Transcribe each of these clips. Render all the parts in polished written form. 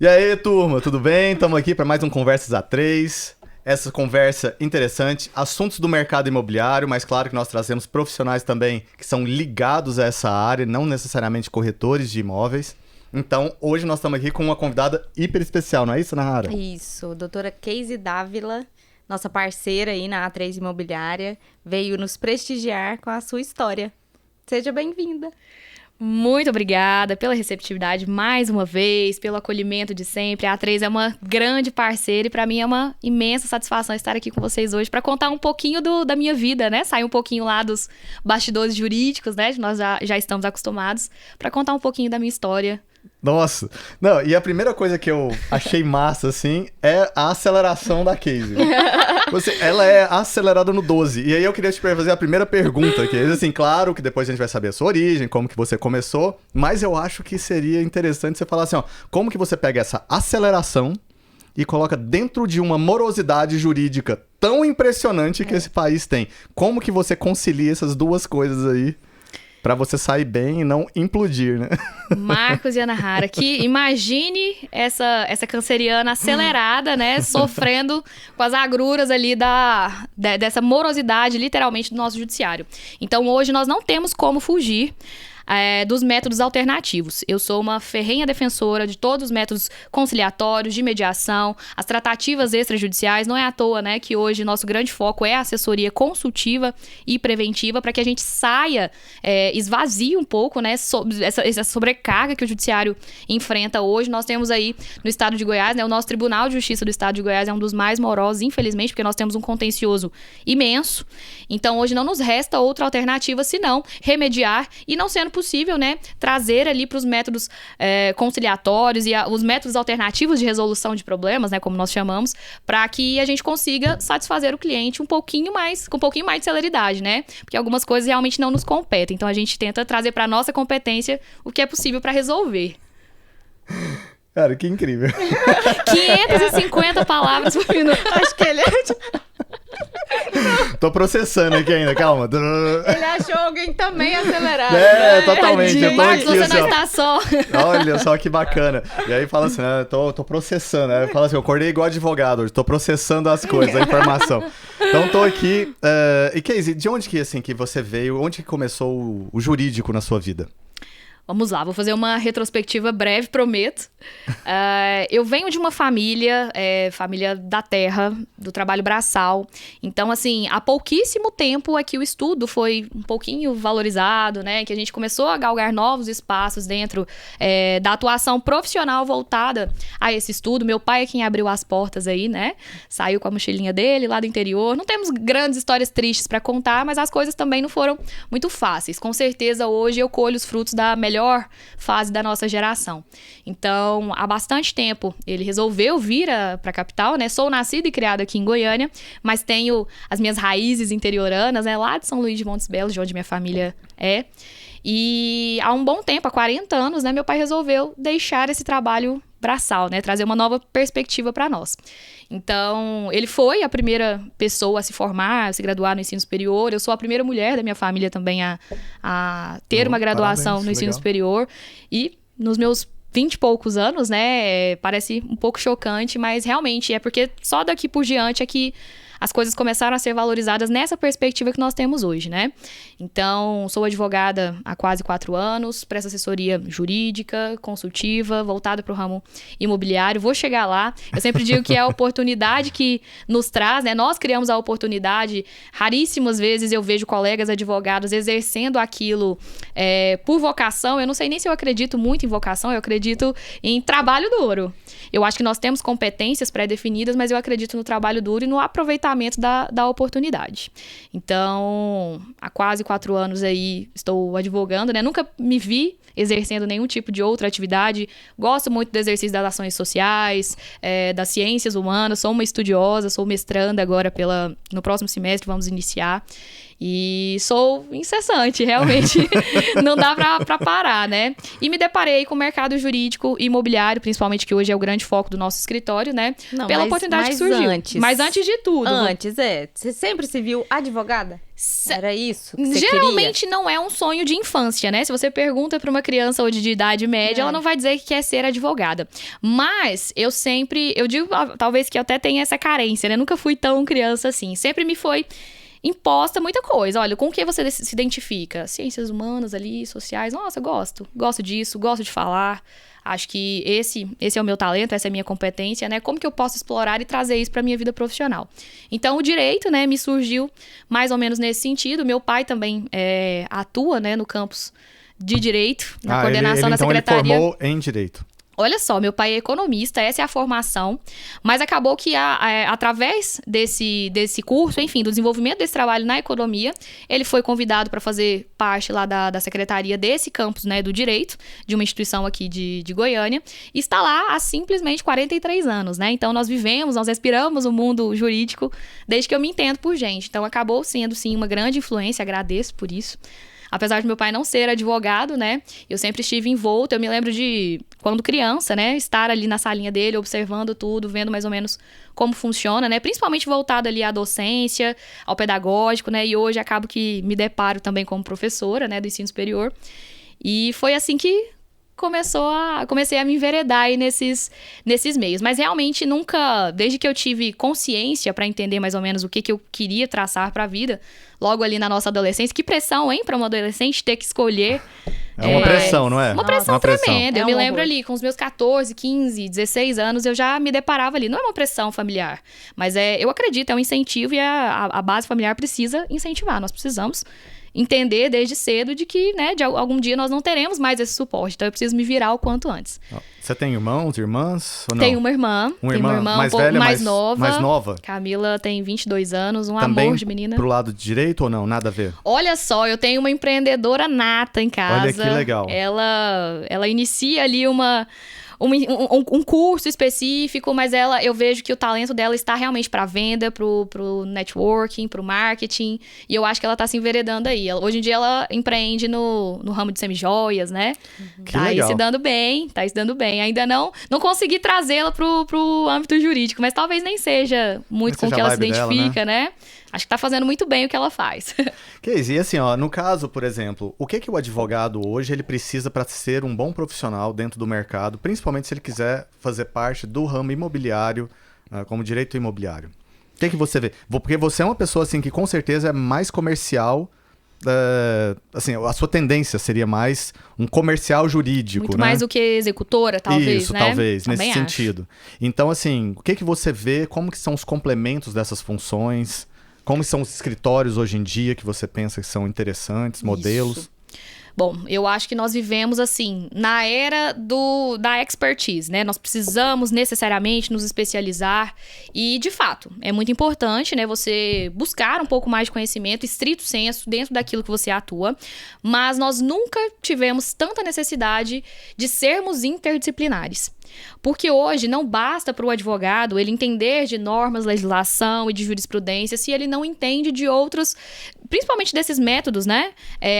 E aí, turma, tudo bem? Estamos aqui para mais um Conversas A3. Essa conversa interessante, assuntos do mercado imobiliário, mas claro que nós trazemos profissionais também que são ligados a essa área, não necessariamente corretores de imóveis. Então, hoje nós estamos aqui com uma convidada hiper especial, não é isso, Nahara? Isso, doutora Keise Dávila, nossa parceira aí na A3 Imobiliária, veio nos prestigiar com a sua história. Seja bem-vinda. Muito obrigada pela receptividade mais uma vez, pelo acolhimento de sempre. A A3 é uma grande parceira e para mim é uma imensa satisfação estar aqui com vocês hoje para contar um pouquinho da minha vida, né? Sair um pouquinho lá dos bastidores jurídicos, né? Nós já estamos acostumados, para contar um pouquinho da minha história. Nossa, não, e a primeira coisa que eu achei massa, assim, é a aceleração da Keise. Ela é acelerada no 12. E aí eu queria te fazer a primeira pergunta, que é assim, claro que depois a gente vai saber a sua origem, como que você começou, mas eu acho que seria interessante você falar assim, ó, como que você pega essa aceleração e coloca dentro de uma morosidade jurídica tão impressionante que esse país tem. Como que você concilia essas duas coisas aí? Pra você sair bem e não implodir, né? Marcos e Nahara, que imagine essa canceriana acelerada, né? Sofrendo com as agruras ali dessa morosidade, literalmente, do nosso judiciário. Então, hoje, nós não temos como fugir dos métodos alternativos. Eu sou uma ferrenha defensora de todos os métodos conciliatórios, de mediação, as tratativas extrajudiciais. Não é à toa, né, que hoje nosso grande foco é a assessoria consultiva e preventiva para que a gente saia, esvazie um pouco, né, essa sobrecarga que o judiciário enfrenta hoje. Nós temos aí no estado de Goiás, né, o nosso Tribunal de Justiça do estado de Goiás é um dos mais morosos, infelizmente, porque nós temos um contencioso imenso. Então, hoje não nos resta outra alternativa senão remediar e, não sendo possível, né, trazer ali para os métodos conciliatórios e os métodos alternativos de resolução de problemas, né, como nós chamamos, para que a gente consiga satisfazer o cliente com um pouquinho mais de celeridade, né? Porque algumas coisas realmente não nos competem. Então, a gente tenta trazer para nossa competência o que é possível para resolver. Cara, que incrível. 550 palavras por minuto. Acho que ele Tô processando aqui ainda, calma. ele achou alguém também acelerado. Totalmente. Eu tô Marcos, aqui, você assim, não ó. está só. Olha só que bacana. E aí fala assim, né, tô processando. Aí fala assim, eu acordei igual advogado hoje, tô processando as coisas, a informação. Então tô aqui. E Keise, de onde que, assim, que você veio, onde que começou o jurídico na sua vida? Vamos lá, vou fazer uma retrospectiva breve, prometo. Eu venho de uma família da terra, do trabalho braçal. Então, assim, há pouquíssimo tempo é que o estudo foi um pouquinho valorizado, né? Que a gente começou a galgar novos espaços dentro da atuação profissional voltada a esse estudo. Meu pai é quem abriu as portas aí, né? Saiu com a mochilinha dele lá do interior. Não temos grandes histórias tristes para contar, mas as coisas também não foram muito fáceis. Com certeza, hoje eu colho os frutos da melhor fase da nossa geração. Então, há bastante tempo, ele resolveu vir para a capital, né? Sou nascida e criada aqui em Goiânia, mas tenho as minhas raízes interioranas, né? Lá de São Luís de Montes Belos, de onde minha família é. E há um bom tempo, há 40 anos, né? Meu pai resolveu deixar esse trabalho braçal, né? Trazer uma nova perspectiva para nós. Então, ele foi a primeira pessoa a se formar, a se graduar no ensino superior. Eu sou a primeira mulher da minha família também a ter uma graduação parabéns, no ensino legal. superior. E nos meus 20 e poucos anos, né? Parece um pouco chocante, mas realmente é porque só daqui por diante é que as coisas começaram a ser valorizadas nessa perspectiva que nós temos hoje, né? Então, sou advogada há quase 4 anos, presto assessoria jurídica, consultiva, voltada para o ramo imobiliário. Vou chegar lá. Eu sempre digo que é a oportunidade que nos traz, né? Nós criamos a oportunidade. Raríssimas vezes eu vejo colegas advogados exercendo aquilo por vocação. Eu não sei nem se eu acredito muito em vocação, eu acredito em trabalho duro. Eu acho que nós temos competências pré-definidas, mas eu acredito no trabalho duro e no aproveitamento da oportunidade. Então, há quase 4 anos aí estou advogando, né? Nunca me vi exercendo nenhum tipo de outra atividade. Gosto muito do exercício das ações sociais, das ciências humanas. Sou uma estudiosa, sou mestranda agora no próximo semestre, vamos iniciar. E sou incessante, realmente. Não dá pra parar, né? E me deparei com o mercado jurídico e imobiliário, principalmente, que hoje é o grande foco do nosso escritório, né? Não, Pela oportunidade que surgiu. Mas antes de tudo. Você sempre se viu advogada? Era isso que você Geralmente queria? não é um sonho de infância, né? Se você pergunta pra uma criança hoje de idade média, ela não vai dizer que quer ser advogada. Mas eu digo talvez que eu até tenha essa carência, né? Nunca fui tão criança assim. Sempre me foi imposta muita coisa. Olha, com o que você se identifica? Ciências humanas ali, sociais. Nossa, gosto. Gosto disso, gosto de falar. Acho que esse é o meu talento, essa é a minha competência, né? Como que eu posso explorar e trazer isso para minha vida profissional? Então, o direito, né, me surgiu mais ou menos nesse sentido. Meu pai também atua, né, no campus de direito, na coordenação da secretaria. Ele formou em direito. Olha só, meu pai é economista, essa é a formação, mas acabou que através desse curso, enfim, do desenvolvimento desse trabalho na economia, ele foi convidado para fazer parte lá da secretaria desse campus, né, do direito, de uma instituição aqui de Goiânia, e está lá há simplesmente 43 anos, né? Então nós respiramos o mundo jurídico desde que eu me entendo por gente. Então acabou sendo, sim, uma grande influência, agradeço por isso. Apesar de meu pai não ser advogado, né, eu sempre estive envolta. Eu me lembro de, quando criança, né, estar ali na salinha dele, observando tudo, vendo mais ou menos como funciona, né, principalmente voltado ali à docência, ao pedagógico, né, e hoje acabo que me deparo também como professora, né, do ensino superior. E foi assim que comecei a me enveredar aí nesses meios. Mas realmente nunca, desde que eu tive consciência para entender mais ou menos o que eu queria traçar para a vida, logo ali na nossa adolescência, que pressão, hein, para uma adolescente ter que escolher. É uma pressão, não é? Uma pressão tremenda. Eu me lembro horror. ali, com os meus 14, 15, 16 anos, eu já me deparava ali. Não é uma pressão familiar, mas eu acredito, é um incentivo e a base familiar precisa incentivar. Nós precisamos entender desde cedo de que, né, de algum dia nós não teremos mais esse suporte. Então eu preciso me virar o quanto antes. Você tem irmãos, irmãs ou não? Tenho uma irmã. Uma irmã mais velha, mais nova. Mais nova? Camila tem 22 anos, Também amor de menina. Pro lado direito ou não? Nada a ver? Olha só, eu tenho uma empreendedora nata em casa. Olha que legal. Ela inicia ali um curso específico, mas eu vejo que o talento dela está realmente para venda, pro networking, pro marketing, e eu acho que ela tá se enveredando aí. Hoje em dia ela empreende no ramo de semijoias, né? Que tá legal. aí se dando bem. Ainda não consegui trazê-la pro âmbito jurídico, mas talvez nem seja muito com o que ela se identifica, né? Acho que tá fazendo muito bem o que ela faz. Casey, e assim, ó, no caso, por exemplo, o que o advogado hoje ele precisa para ser um bom profissional dentro do mercado, principalmente se ele quiser fazer parte do ramo imobiliário, como direito imobiliário? O que você vê? Porque você é uma pessoa assim que com certeza é mais comercial, assim, a sua tendência seria mais um comercial jurídico, muito né? mais do que executora, talvez, Isso, né? talvez, Também nesse acho. sentido. Então, assim, o que você vê, como que são os complementos dessas funções? Como são os escritórios hoje em dia que você pensa que são interessantes, modelos? Isso. Bom, eu acho que nós vivemos, assim, na era da expertise, né? Nós precisamos necessariamente nos especializar e, de fato, é muito importante, né? Você buscar um pouco mais de conhecimento, estrito senso, dentro daquilo que você atua, mas nós nunca tivemos tanta necessidade de sermos interdisciplinares. Porque hoje não basta para o advogado ele entender de normas, legislação e de jurisprudência se ele não entende de outros, principalmente desses métodos, né,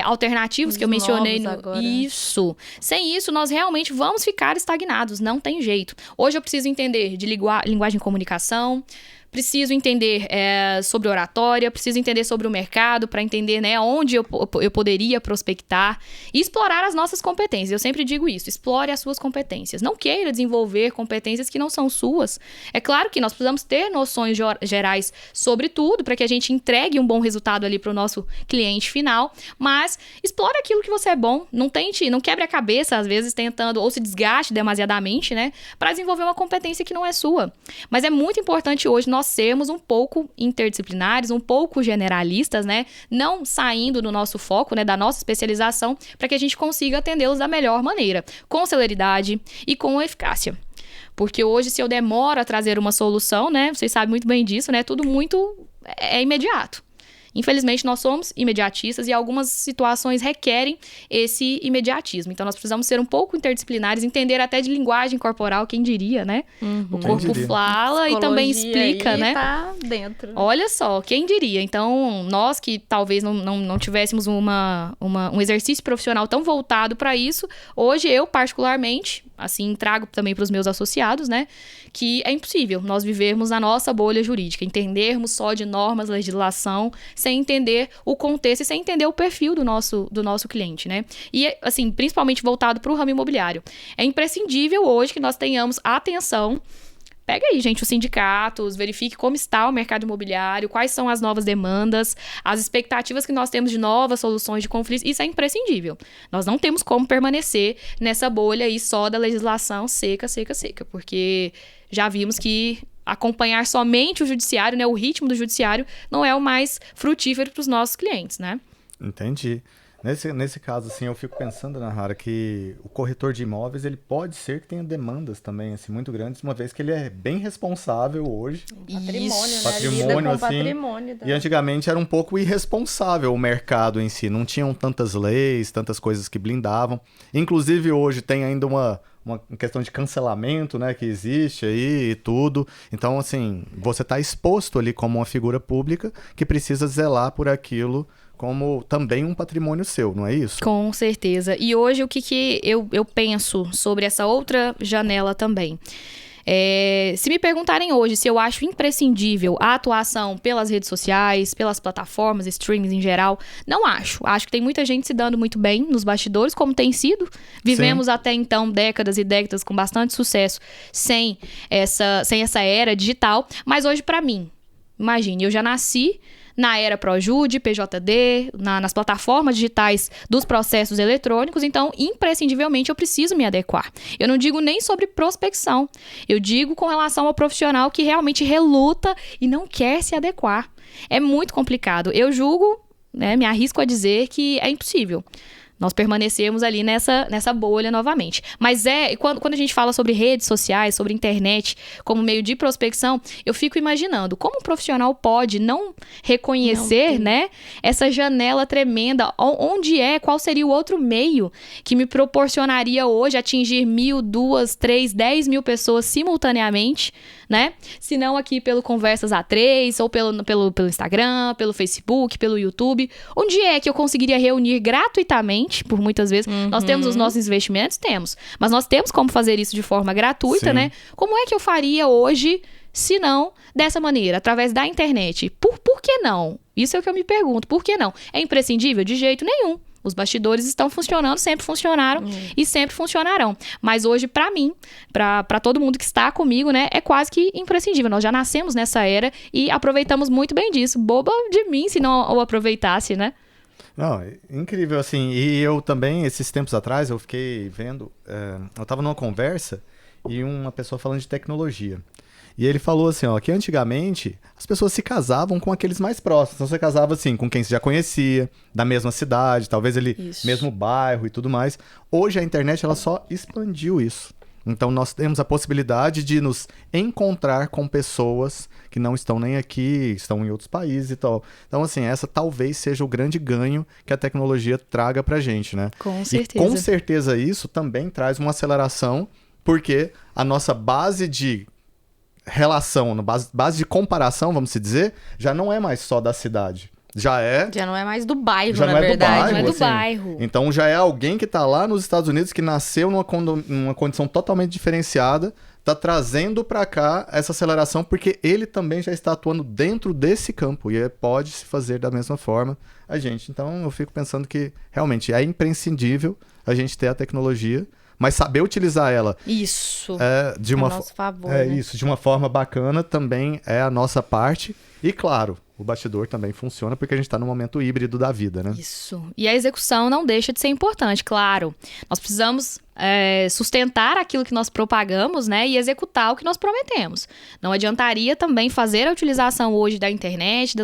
alternativos que eu mencionei. Isso. Sem isso, nós realmente vamos ficar estagnados, não tem jeito. Hoje eu preciso entender de linguagem e comunicação, preciso entender sobre oratória, preciso entender sobre o mercado para entender, né, onde eu poderia prospectar e explorar as nossas competências. Eu sempre digo isso, explore as suas competências. Não queira desenvolver competências que não são suas. É claro que nós precisamos ter noções gerais sobre tudo para que a gente entregue um bom resultado ali para o nosso cliente final, mas explore aquilo que você é bom. Não quebre a cabeça, às vezes, tentando, ou se desgaste demasiadamente, né, para desenvolver uma competência que não é sua. Mas é muito importante hoje nós sermos um pouco interdisciplinares, um pouco generalistas, né? Não saindo do nosso foco, né? Da nossa especialização, para que a gente consiga atendê-los da melhor maneira, com celeridade e com eficácia. Porque hoje, se eu demoro a trazer uma solução, né? Vocês sabem muito bem disso, né? Tudo muito é imediato. Infelizmente, nós somos imediatistas e algumas situações requerem esse imediatismo. Então, nós precisamos ser um pouco interdisciplinares, entender até de linguagem corporal, quem diria, né? O corpo fala e também explica, né? Tá dentro. Olha só, quem diria? Então, nós que talvez não tivéssemos um exercício profissional tão voltado para isso, hoje eu, particularmente, assim, trago também para os meus associados, né? Que é impossível nós vivermos a nossa bolha jurídica, entendermos só de normas, legislação, sem entender o contexto e sem entender o perfil do nosso cliente, né? E, assim, principalmente voltado para o ramo imobiliário. É imprescindível hoje que nós tenhamos atenção. Pega aí, gente, os sindicatos, verifique como está o mercado imobiliário, quais são as novas demandas, as expectativas que nós temos de novas soluções de conflitos. Isso é imprescindível. Nós não temos como permanecer nessa bolha aí só da legislação seca, porque já vimos que acompanhar somente o judiciário, né, o ritmo do judiciário, não é o mais frutífero para os nossos clientes, né? Entendi. Nesse caso, assim, eu fico pensando, Nahara, que o corretor de imóveis, ele pode ser que tenha demandas também, assim, muito grandes, uma vez que ele é bem responsável hoje. Patrimônio, né? Patrimônio, Lida com assim, patrimônio. E antigamente era um pouco irresponsável o mercado em si, não tinham tantas leis, tantas coisas que blindavam. Inclusive, hoje tem ainda uma questão de cancelamento, né, que existe aí e tudo. Então, assim, você está exposto ali como uma figura pública que precisa zelar por aquilo como também um patrimônio seu, não é isso? Com certeza. E hoje o que eu penso sobre essa outra janela também? Se me perguntarem hoje se eu acho imprescindível a atuação pelas redes sociais, pelas plataformas, streamings em geral, não acho. Acho que tem muita gente se dando muito bem nos bastidores, como tem sido. Vivemos até então décadas e décadas com bastante sucesso sem essa era digital. Mas hoje, para mim, imagine, eu já nasci na era ProJude, PJD, nas plataformas digitais dos processos eletrônicos, então, imprescindivelmente, eu preciso me adequar. Eu não digo nem sobre prospecção, eu digo com relação ao profissional que realmente reluta e não quer se adequar. É muito complicado. Eu julgo, né, me arrisco a dizer que é impossível nós permanecemos ali nessa bolha novamente. Mas quando a gente fala sobre redes sociais, sobre internet, como meio de prospecção, eu fico imaginando como um profissional pode não reconhecer, né, essa janela tremenda, qual seria o outro meio que me proporcionaria hoje atingir 1.000, 2.000, 3.000, 10.000 pessoas simultaneamente, né? Se não aqui pelo Conversas A3, ou pelo Instagram, pelo Facebook, pelo YouTube. Onde é que eu conseguiria reunir gratuitamente, por muitas vezes? Nós temos os nossos investimentos? Temos. Mas nós temos como fazer isso de forma gratuita, Sim. né? Como é que eu faria hoje, se não dessa maneira, através da internet? Por que não? Isso é o que eu me pergunto. Por que não? É imprescindível? De jeito nenhum. Os bastidores estão funcionando, sempre funcionaram e sempre funcionarão. Mas hoje, para mim, para todo mundo que está comigo, né, é quase que imprescindível. Nós já nascemos nessa era e aproveitamos muito bem disso. Boba de mim se não o aproveitasse, né? Não, incrível, assim. E eu também, esses tempos atrás, eu fiquei vendo... eu estava numa conversa e uma pessoa falando de tecnologia. E ele falou assim, ó, que antigamente as pessoas se casavam com aqueles mais próximos. Então você casava assim com quem você já conhecia, da mesma cidade, talvez mesmo bairro e tudo mais. Hoje a internet ela só expandiu isso. Então nós temos a possibilidade de nos encontrar com pessoas que não estão nem aqui, estão em outros países e tal. Então assim, essa talvez seja o grande ganho que a tecnologia traga pra gente, né? Com certeza. E com certeza isso também traz uma aceleração, porque a nossa base de relação, base de comparação, vamos dizer, já não é mais só da cidade. Já não é mais do bairro, já na não é verdade. do bairro, não é do assim. bairro. Então já é alguém que está lá nos Estados Unidos, que nasceu numa condição totalmente diferenciada, está trazendo para cá essa aceleração, porque ele também já está atuando dentro desse campo e pode se fazer da mesma forma a gente. Então eu fico pensando que realmente é imprescindível a gente ter a tecnologia, mas saber utilizar ela Isso. de A nosso favor, né? né? Isso, de uma forma bacana também é a nossa parte. E claro, o bastidor também funciona porque a gente está no momento híbrido da vida, né? Isso. E a execução não deixa de ser importante, claro. Nós precisamos sustentar aquilo que nós propagamos, né? E executar o que nós prometemos. Não adiantaria também fazer a utilização hoje da internet,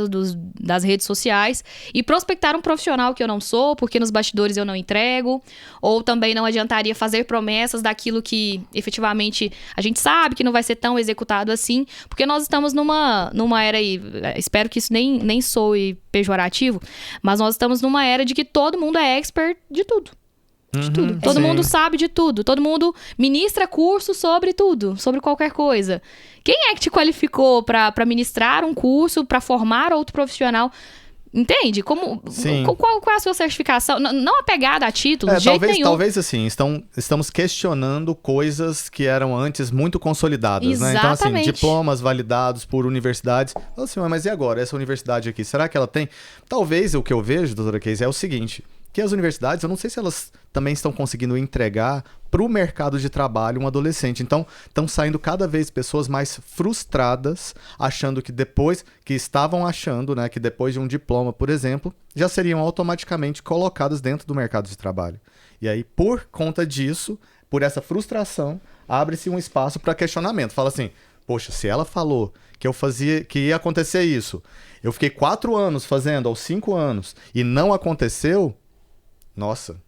das redes sociais e prospectar um profissional que eu não sou, porque nos bastidores eu não entrego. Ou também não adiantaria fazer promessas daquilo que efetivamente a gente sabe que não vai ser tão executado assim, porque nós estamos numa era aí, Espero que isso nem soe pejorativo, mas nós estamos numa era de que todo mundo é expert de tudo. De tudo. Todo mundo sabe de tudo. Todo mundo ministra curso sobre tudo, sobre qualquer coisa. Quem é que te qualificou para ministrar um curso, para formar outro profissional? Entende? Qual é a sua certificação? Não apegada a título, de jeito nenhum. Talvez assim, estamos questionando coisas que eram antes muito consolidadas, Exatamente. né? Então, assim, diplomas validados por universidades. Assim, mas e agora? Essa universidade aqui, será que ela tem? Talvez o que eu vejo, doutora Casey, é o seguinte, que as universidades, eu não sei se elas também estão conseguindo entregar para o mercado de trabalho um adolescente. Então, estão saindo cada vez pessoas mais frustradas, achando que estavam achando, né, que depois de um diploma, por exemplo, já seriam automaticamente colocadas dentro do mercado de trabalho. E aí, por conta disso, por essa frustração, abre-se um espaço para questionamento. Fala assim, poxa, se ela falou que ia acontecer isso, eu fiquei 4 anos fazendo, ou 5 anos, e não aconteceu, nossa,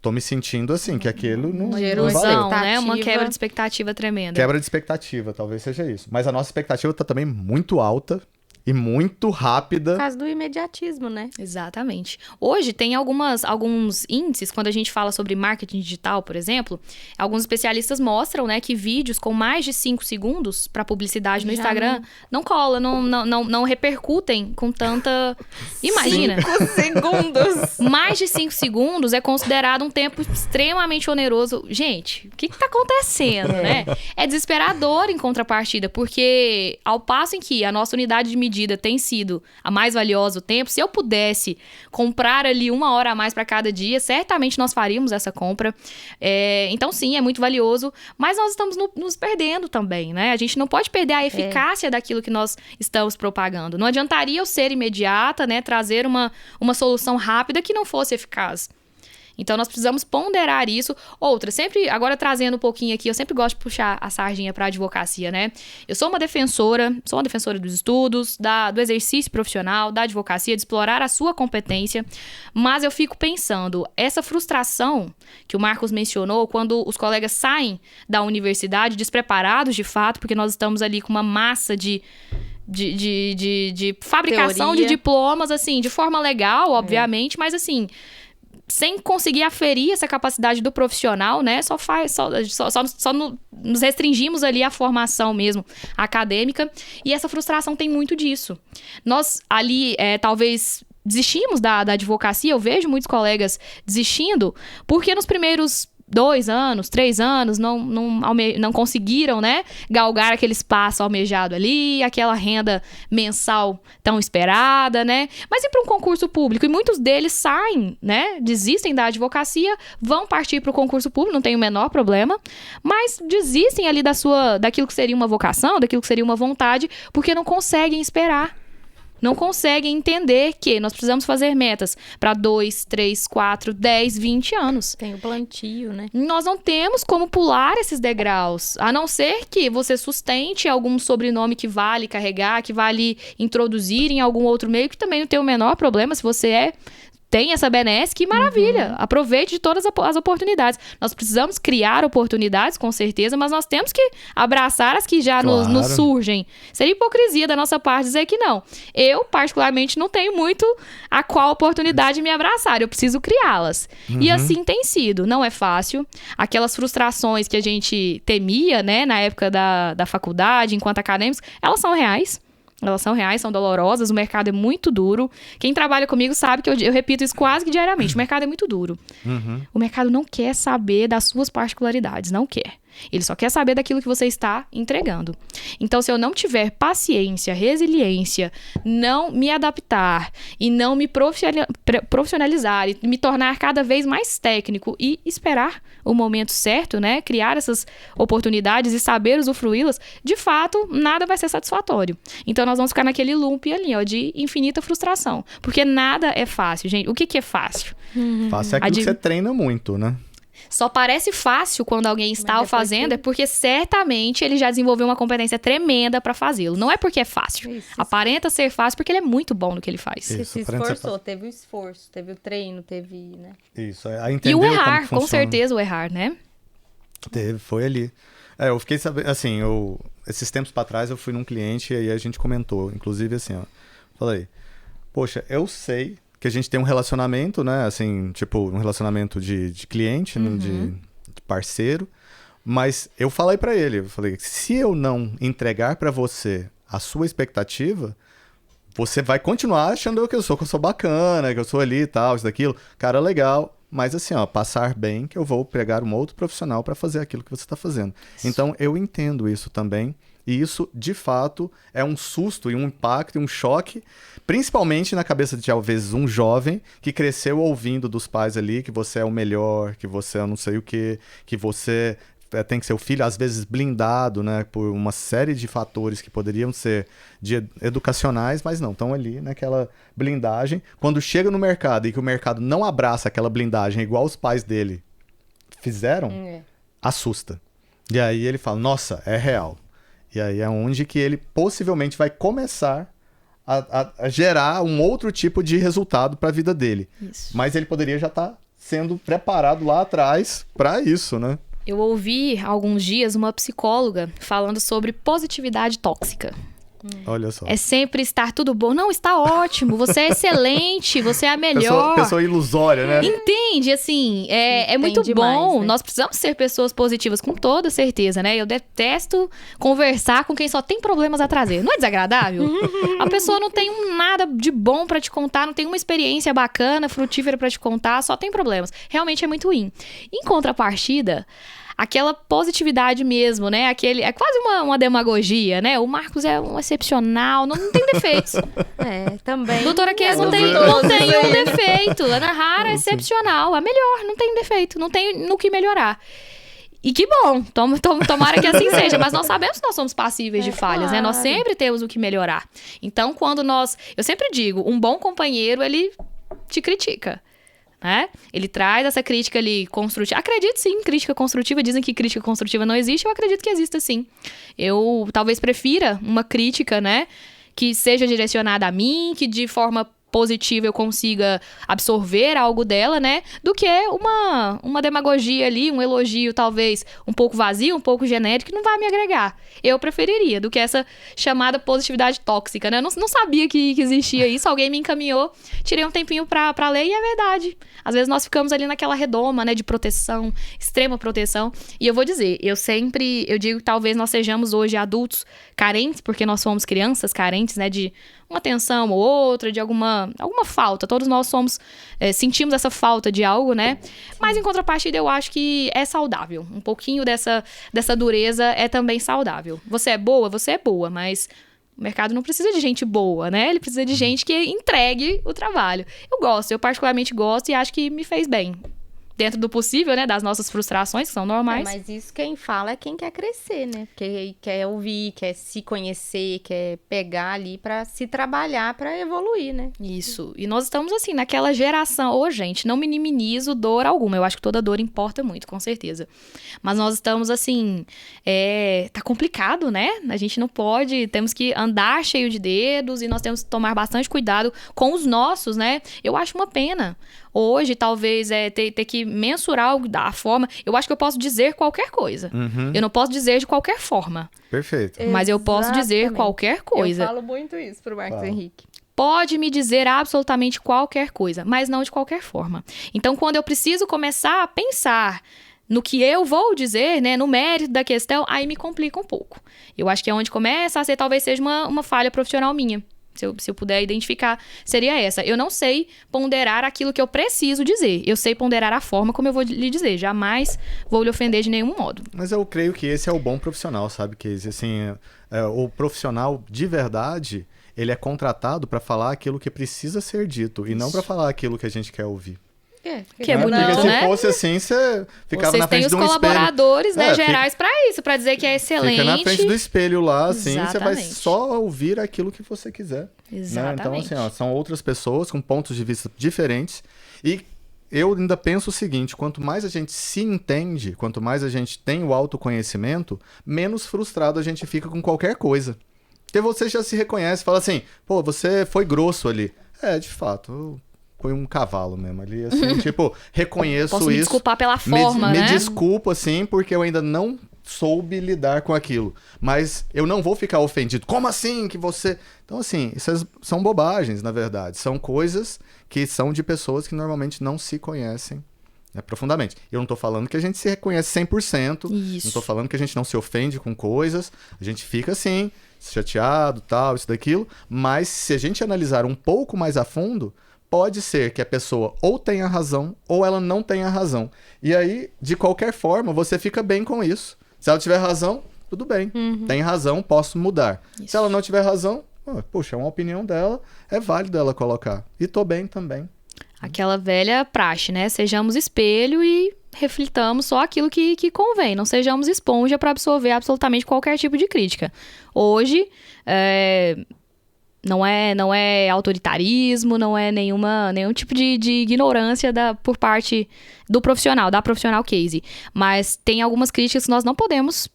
tô me sentindo assim, que aquilo não erosão, valeu. né? Uma quebra de expectativa tremenda. Quebra de expectativa, talvez seja isso. Mas a nossa expectativa tá também muito alta e muito rápida. Por causa do imediatismo, né? Exatamente. Hoje tem alguns índices, quando a gente fala sobre marketing digital, por exemplo, alguns especialistas mostram, né, que vídeos com mais de 5 segundos para publicidade no Instagram não cola, não repercutem com tanta... Imagina! 5 segundos! Mais de 5 segundos é considerado um tempo extremamente oneroso. Gente, o que tá acontecendo, né? É desesperador em contrapartida, porque ao passo em que a nossa unidade de medida tem sido a mais valiosa o tempo, se eu pudesse comprar ali 1 hora a mais para cada dia, certamente nós faríamos essa compra. Então, sim, é muito valioso, mas nós estamos nos perdendo também, né? A gente não pode perder a eficácia daquilo que nós estamos propagando. Não adiantaria eu ser imediata, né? Trazer uma solução rápida que não fosse eficaz. Então, nós precisamos ponderar isso. Outra, sempre, agora trazendo um pouquinho aqui, eu sempre gosto de puxar a sardinha para a advocacia, né? Eu sou uma defensora dos estudos, do exercício profissional, da advocacia, de explorar a sua competência, mas eu fico pensando, essa frustração que o Marcos mencionou, quando os colegas saem da universidade despreparados de fato, porque nós estamos ali com uma massa de fabricação de diplomas, assim, de forma legal, obviamente, mas assim... sem conseguir aferir essa capacidade do profissional, né? Nos restringimos ali à formação mesmo acadêmica. E essa frustração tem muito disso. Nós ali, talvez, desistimos da advocacia. Eu vejo muitos colegas desistindo porque nos primeiros 2 anos, 3 anos, não conseguiram, né, galgar aquele espaço almejado ali, aquela renda mensal tão esperada, né? Mas e para um concurso público? E muitos deles saem, né, desistem da advocacia, vão partir para o concurso público, não tem o menor problema, mas desistem ali daquilo que seria uma vocação, daquilo que seria uma vontade, porque não conseguem esperar. Não conseguem entender que nós precisamos fazer metas para 2, 3, 4, 10, 20 anos. Tem o plantio, né? Nós não temos como pular esses degraus, a não ser que você sustente algum sobrenome que vale carregar, que vale introduzir em algum outro meio, que também não tem o menor problema se você tem essa benesse, que maravilha. Aproveite de todas as oportunidades. Nós precisamos criar oportunidades, com certeza, mas nós temos que abraçar as que já nos surgem. Seria hipocrisia da nossa parte dizer que não. Eu, particularmente, não tenho muito a qual oportunidade me abraçar. Eu preciso criá-las. E assim tem sido. Não é fácil. Aquelas frustrações que a gente temia, né, na época da faculdade, enquanto acadêmicos, elas são reais. Elas são reais, são dolorosas, o mercado é muito duro. Quem trabalha comigo sabe que eu repito isso quase que diariamente. O mercado é muito duro. O mercado não quer saber das suas particularidades, não quer. Ele só quer saber daquilo que você está entregando. Então, se eu não tiver paciência, resiliência, não me adaptar e não me profissionalizar e me tornar cada vez mais técnico e esperar o momento certo, né? Criar essas oportunidades e saber usufruí-las, de fato, nada vai ser satisfatório. Então, nós vamos ficar naquele loop ali, ó, de infinita frustração. Porque nada é fácil, gente. O que é fácil? Fácil é aquilo que você treina muito, né? Só parece fácil quando alguém está o fazendo, é porque certamente ele já desenvolveu uma competência tremenda para fazê-lo. Não é porque é fácil. Isso. Aparenta ser fácil porque ele é muito bom no que ele faz. Ele se esforçou, teve o esforço, teve o treino, teve, né? Isso, e o errar, com certeza o errar, né? Foi ali. Eu fiquei sabendo, assim, esses tempos pra trás eu fui num cliente e aí a gente comentou, inclusive assim, ó, falei, poxa, eu sei que a gente tem um relacionamento, né, assim, tipo, um relacionamento de cliente, né, de parceiro, mas eu falei pra ele, eu falei, se eu não entregar pra você a sua expectativa, você vai continuar achando que eu sou bacana, que eu sou ali e tal, isso daquilo, cara, legal. Mas assim, ó, passar bem que eu vou pegar um outro profissional para fazer aquilo que você está fazendo. Isso. Então, eu entendo isso também. E isso, de fato, é um susto e um impacto e um choque, principalmente na cabeça de, talvez, um jovem que cresceu ouvindo dos pais ali que você é o melhor, que você é não sei o quê, que você tem que ser o filho, às vezes, blindado, né, por uma série de fatores que poderiam ser educacionais, mas não, estão ali naquela blindagem. Quando chega no mercado e que o mercado não abraça aquela blindagem igual os pais dele fizeram, assusta. E aí ele fala, nossa, é real. E aí é onde que ele possivelmente vai começar a gerar um outro tipo de resultado para a vida dele. Isso. Mas ele poderia já estar sendo preparado lá atrás para isso, né? Eu ouvi há alguns dias uma psicóloga falando sobre positividade tóxica. Olha só. É sempre estar tudo bom. Não, está ótimo, você é excelente, você é a melhor. Pessoa ilusória, né? Entende, assim, é muito demais, bom. né? Nós precisamos ser pessoas positivas, com toda certeza, né? Eu detesto conversar com quem só tem problemas a trazer. Não é desagradável? A pessoa não tem nada de bom pra te contar, não tem uma experiência bacana, frutífera pra te contar, só tem problemas. Realmente é muito ruim. Em contrapartida, aquela positividade mesmo, né? É quase uma demagogia, né? O Marcos é um excepcional, não tem defeitos. Também. Doutora Kess não tem um defeito. Ana Rara é excepcional, a melhor, não tem defeito, não tem no que melhorar. E que bom, tomara que assim seja, mas nós sabemos que nós somos passíveis de falhas, né? Nós sempre temos o que melhorar. Então, eu sempre digo, um bom companheiro, ele te critica. Né? Ele traz essa crítica ali construtiva. Acredito sim em crítica construtiva. Dizem que crítica construtiva não existe. Eu acredito que exista sim. Eu talvez prefira uma crítica, né, que seja direcionada a mim, que de forma positiva eu consiga absorver algo dela, né? Do que uma demagogia ali, um elogio talvez um pouco vazio, um pouco genérico, que não vai me agregar. Eu preferiria do que essa chamada positividade tóxica, né? Eu não sabia que existia isso, alguém me encaminhou, tirei um tempinho pra ler e é verdade. Às vezes nós ficamos ali naquela redoma, né, de proteção, extrema proteção. E eu vou dizer, eu digo que talvez nós sejamos hoje adultos carentes, porque nós somos crianças carentes, né, de uma atenção ou outra, de alguma falta. Todos nós sentimos essa falta de algo, né? Mas em contrapartida eu acho que é saudável. Um pouquinho dessa dureza é também saudável. Você é boa, mas o mercado não precisa de gente boa, né? Ele precisa de gente que entregue o trabalho. Eu particularmente gosto e acho que me fez bem. Dentro do possível, né? Das nossas frustrações, que são normais. Mas isso quem fala é quem quer crescer, né? Porque quer ouvir, quer se conhecer, quer pegar ali pra se trabalhar, pra evoluir, né? Isso. E nós estamos, assim, naquela geração... gente, não minimizo dor alguma. Eu acho que toda dor importa muito, com certeza. Mas nós estamos, assim... tá complicado, né? A gente não pode... Temos que andar cheio de dedos e nós temos que tomar bastante cuidado com os nossos, né? Eu acho uma pena. Hoje, talvez, ter que mensurar a forma... Eu acho que eu posso dizer qualquer coisa. Uhum. Eu não posso dizer de qualquer forma. Perfeito. Mas eu posso dizer qualquer coisa. Eu falo muito isso pro Marcos Henrique. Pode me dizer absolutamente qualquer coisa, mas não de qualquer forma. Então, quando eu preciso começar a pensar no que eu vou dizer, né, no mérito da questão, aí me complica um pouco. Eu acho que é onde começa a ser, talvez seja uma falha profissional minha. Se eu puder identificar, seria essa. Eu não sei ponderar aquilo que eu preciso dizer. Eu sei ponderar a forma como eu vou lhe dizer. Jamais vou lhe ofender de nenhum modo. Mas eu creio que esse é o bom profissional, sabe? Que assim, o profissional de verdade, ele é contratado para falar aquilo que precisa ser dito. E não para falar aquilo que a gente quer ouvir. Que é bonito, porque né? Se fosse assim, você ficava Vocês na frente de um espelho. Vocês têm os colaboradores, né, gerais pra isso, pra dizer que é excelente. Fica na frente do espelho lá, assim, Exatamente. você vai só ouvir aquilo que você quiser. Exatamente. Né? Então, assim, são outras pessoas com pontos de vista diferentes. E eu ainda penso o seguinte, quanto mais a gente se entende, quanto mais a gente tem o autoconhecimento, menos frustrado a gente fica com qualquer coisa. Porque você já se reconhece, fala assim, pô, você foi grosso ali. De fato, foi um cavalo mesmo ali, assim, tipo, reconheço Posso me isso. desculpar pela forma, me né? desculpo, assim, porque eu ainda não soube lidar com aquilo. Mas eu não vou ficar ofendido. Como assim que você... Então, assim, isso são bobagens, na verdade. São coisas que são de pessoas que normalmente não se conhecem, né, profundamente. Eu não tô falando que a gente se reconhece 100%. Isso. Não tô falando que a gente não se ofende com coisas. A gente fica assim, chateado, tal, isso, daquilo. Mas se a gente analisar um pouco mais a fundo, pode ser que a pessoa ou tenha razão ou ela não tenha razão. E aí, de qualquer forma, você fica bem com isso. Se ela tiver razão, tudo bem. Tem razão, posso mudar. Isso. Se ela não tiver razão, poxa, é uma opinião dela, é válido ela colocar. E tô bem também. Aquela velha praxe, né? Sejamos espelho e reflitamos só aquilo que convém. Não sejamos esponja para absorver absolutamente qualquer tipo de crítica. Hoje, não é autoritarismo, não é nenhum tipo de ignorância por parte do profissional, da profissional case. Mas tem algumas críticas que nós não podemos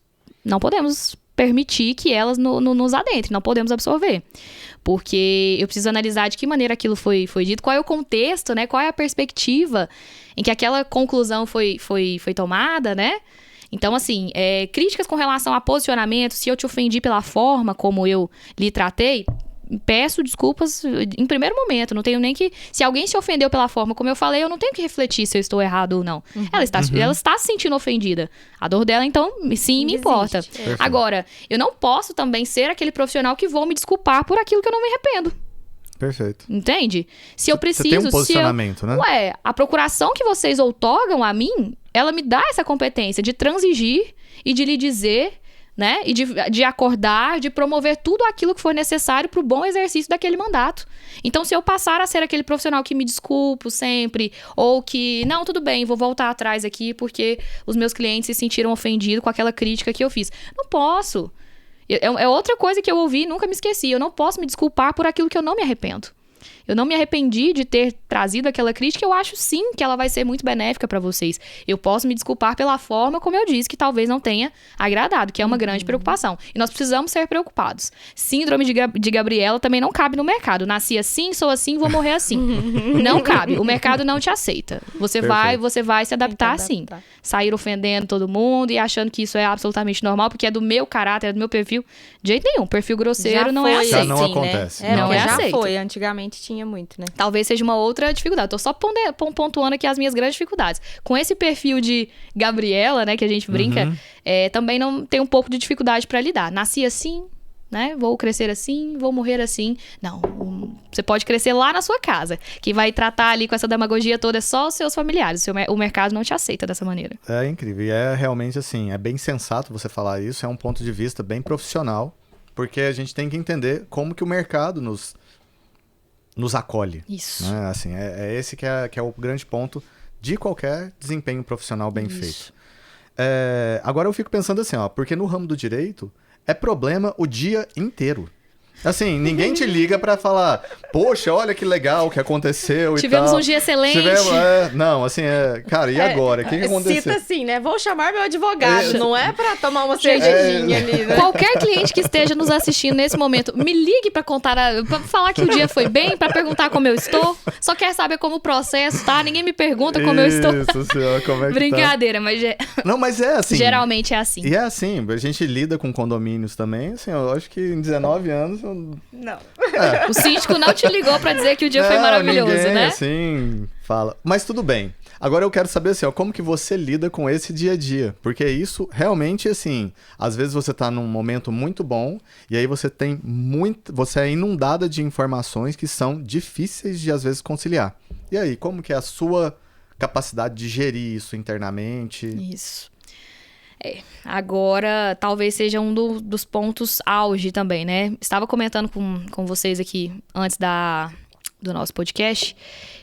permitir que elas nos adentrem, não podemos absorver. Porque eu preciso analisar de que maneira aquilo foi dito, qual é o contexto, né? Qual é a perspectiva em que aquela conclusão foi tomada, né? Então, assim, críticas com relação a posicionamento, se eu te ofendi pela forma como eu lhe tratei, peço desculpas em primeiro momento. Não tenho nem que... Se alguém se ofendeu pela forma como eu falei, eu não tenho que refletir se eu estou errado ou não. Ela está se sentindo ofendida. A dor dela, então, sim, me importa. Agora, eu não posso também ser aquele profissional que vou me desculpar por aquilo que eu não me arrependo. Perfeito. Entende? Se eu preciso... Você tem um posicionamento, né? Ué, a procuração que vocês outorgam a mim, ela me dá essa competência de transigir e de lhe dizer... né? E de acordar, de promover tudo aquilo que for necessário para o bom exercício daquele mandato. Então, se eu passar a ser aquele profissional que me desculpo sempre, ou que, não, tudo bem, vou voltar atrás aqui porque os meus clientes se sentiram ofendidos com aquela crítica que eu fiz. Não posso. É outra coisa que eu ouvi e nunca me esqueci. Eu não posso me desculpar por aquilo que eu não me arrependo. Eu não me arrependi de ter trazido aquela crítica, eu acho sim que ela vai ser muito benéfica para vocês. Eu posso me desculpar pela forma como eu disse, que talvez não tenha agradado, que é uma grande preocupação. E nós precisamos ser preocupados. Síndrome de Gabriela também não cabe no mercado. Nasci assim, sou assim, vou morrer assim. Não cabe. O mercado não te aceita. Você vai se adaptar assim. Sair ofendendo todo mundo e achando que isso é absolutamente normal, porque é do meu caráter, é do meu perfil. De jeito nenhum. Perfil grosseiro não é aceito. Já não acontece. Né? Não é já aceito. foi. Antigamente tinha muito, né? Talvez seja uma outra dificuldade. Tô só pontuando aqui as minhas grandes dificuldades. Com esse perfil de Gabriela, né, que a gente brinca, também não tem um pouco de dificuldade para lidar. Nasci assim, né? Vou crescer assim, vou morrer assim. Não, você pode crescer lá na sua casa. Quem vai tratar ali com essa demagogia toda é só os seus familiares. O mercado não te aceita dessa maneira. É incrível. E é realmente assim, é bem sensato você falar isso. É um ponto de vista bem profissional. Porque a gente tem que entender como que o mercado nos acolhe. Isso. Né? Assim, esse que é o grande ponto de qualquer desempenho profissional bem feito. Agora eu fico pensando assim, porque no ramo do direito é problema o dia inteiro. Assim, ninguém te liga pra falar, poxa, olha que legal o que aconteceu e tal. Tivemos um dia excelente. Não, assim, cara, e agora? O que aconteceu? Cita assim, né? Vou chamar meu advogado, não é pra tomar uma cervejinha ali, né? Qualquer cliente que esteja nos assistindo nesse momento, me ligue pra contar, pra falar que o dia foi bem, pra perguntar como eu estou. Só quer saber como o processo tá, ninguém me pergunta como eu estou. Isso, senhora, como é que Brincadeira, mas... Não, mas é assim. Geralmente é assim. E é assim, a gente lida com condomínios também, assim, eu acho que em 19 anos... Não. O síndico não te ligou pra dizer que o dia foi maravilhoso, ninguém, né? Assim, fala. Mas tudo bem. Agora eu quero saber assim, como que você lida com esse dia a dia? Porque isso realmente, assim, às vezes você tá num momento muito bom e aí você você é inundada de informações que são difíceis de, às vezes, conciliar. E aí, como que é a sua capacidade de gerir isso internamente? Isso. Agora, talvez seja um dos pontos auge também, né? Estava comentando com vocês aqui antes do nosso podcast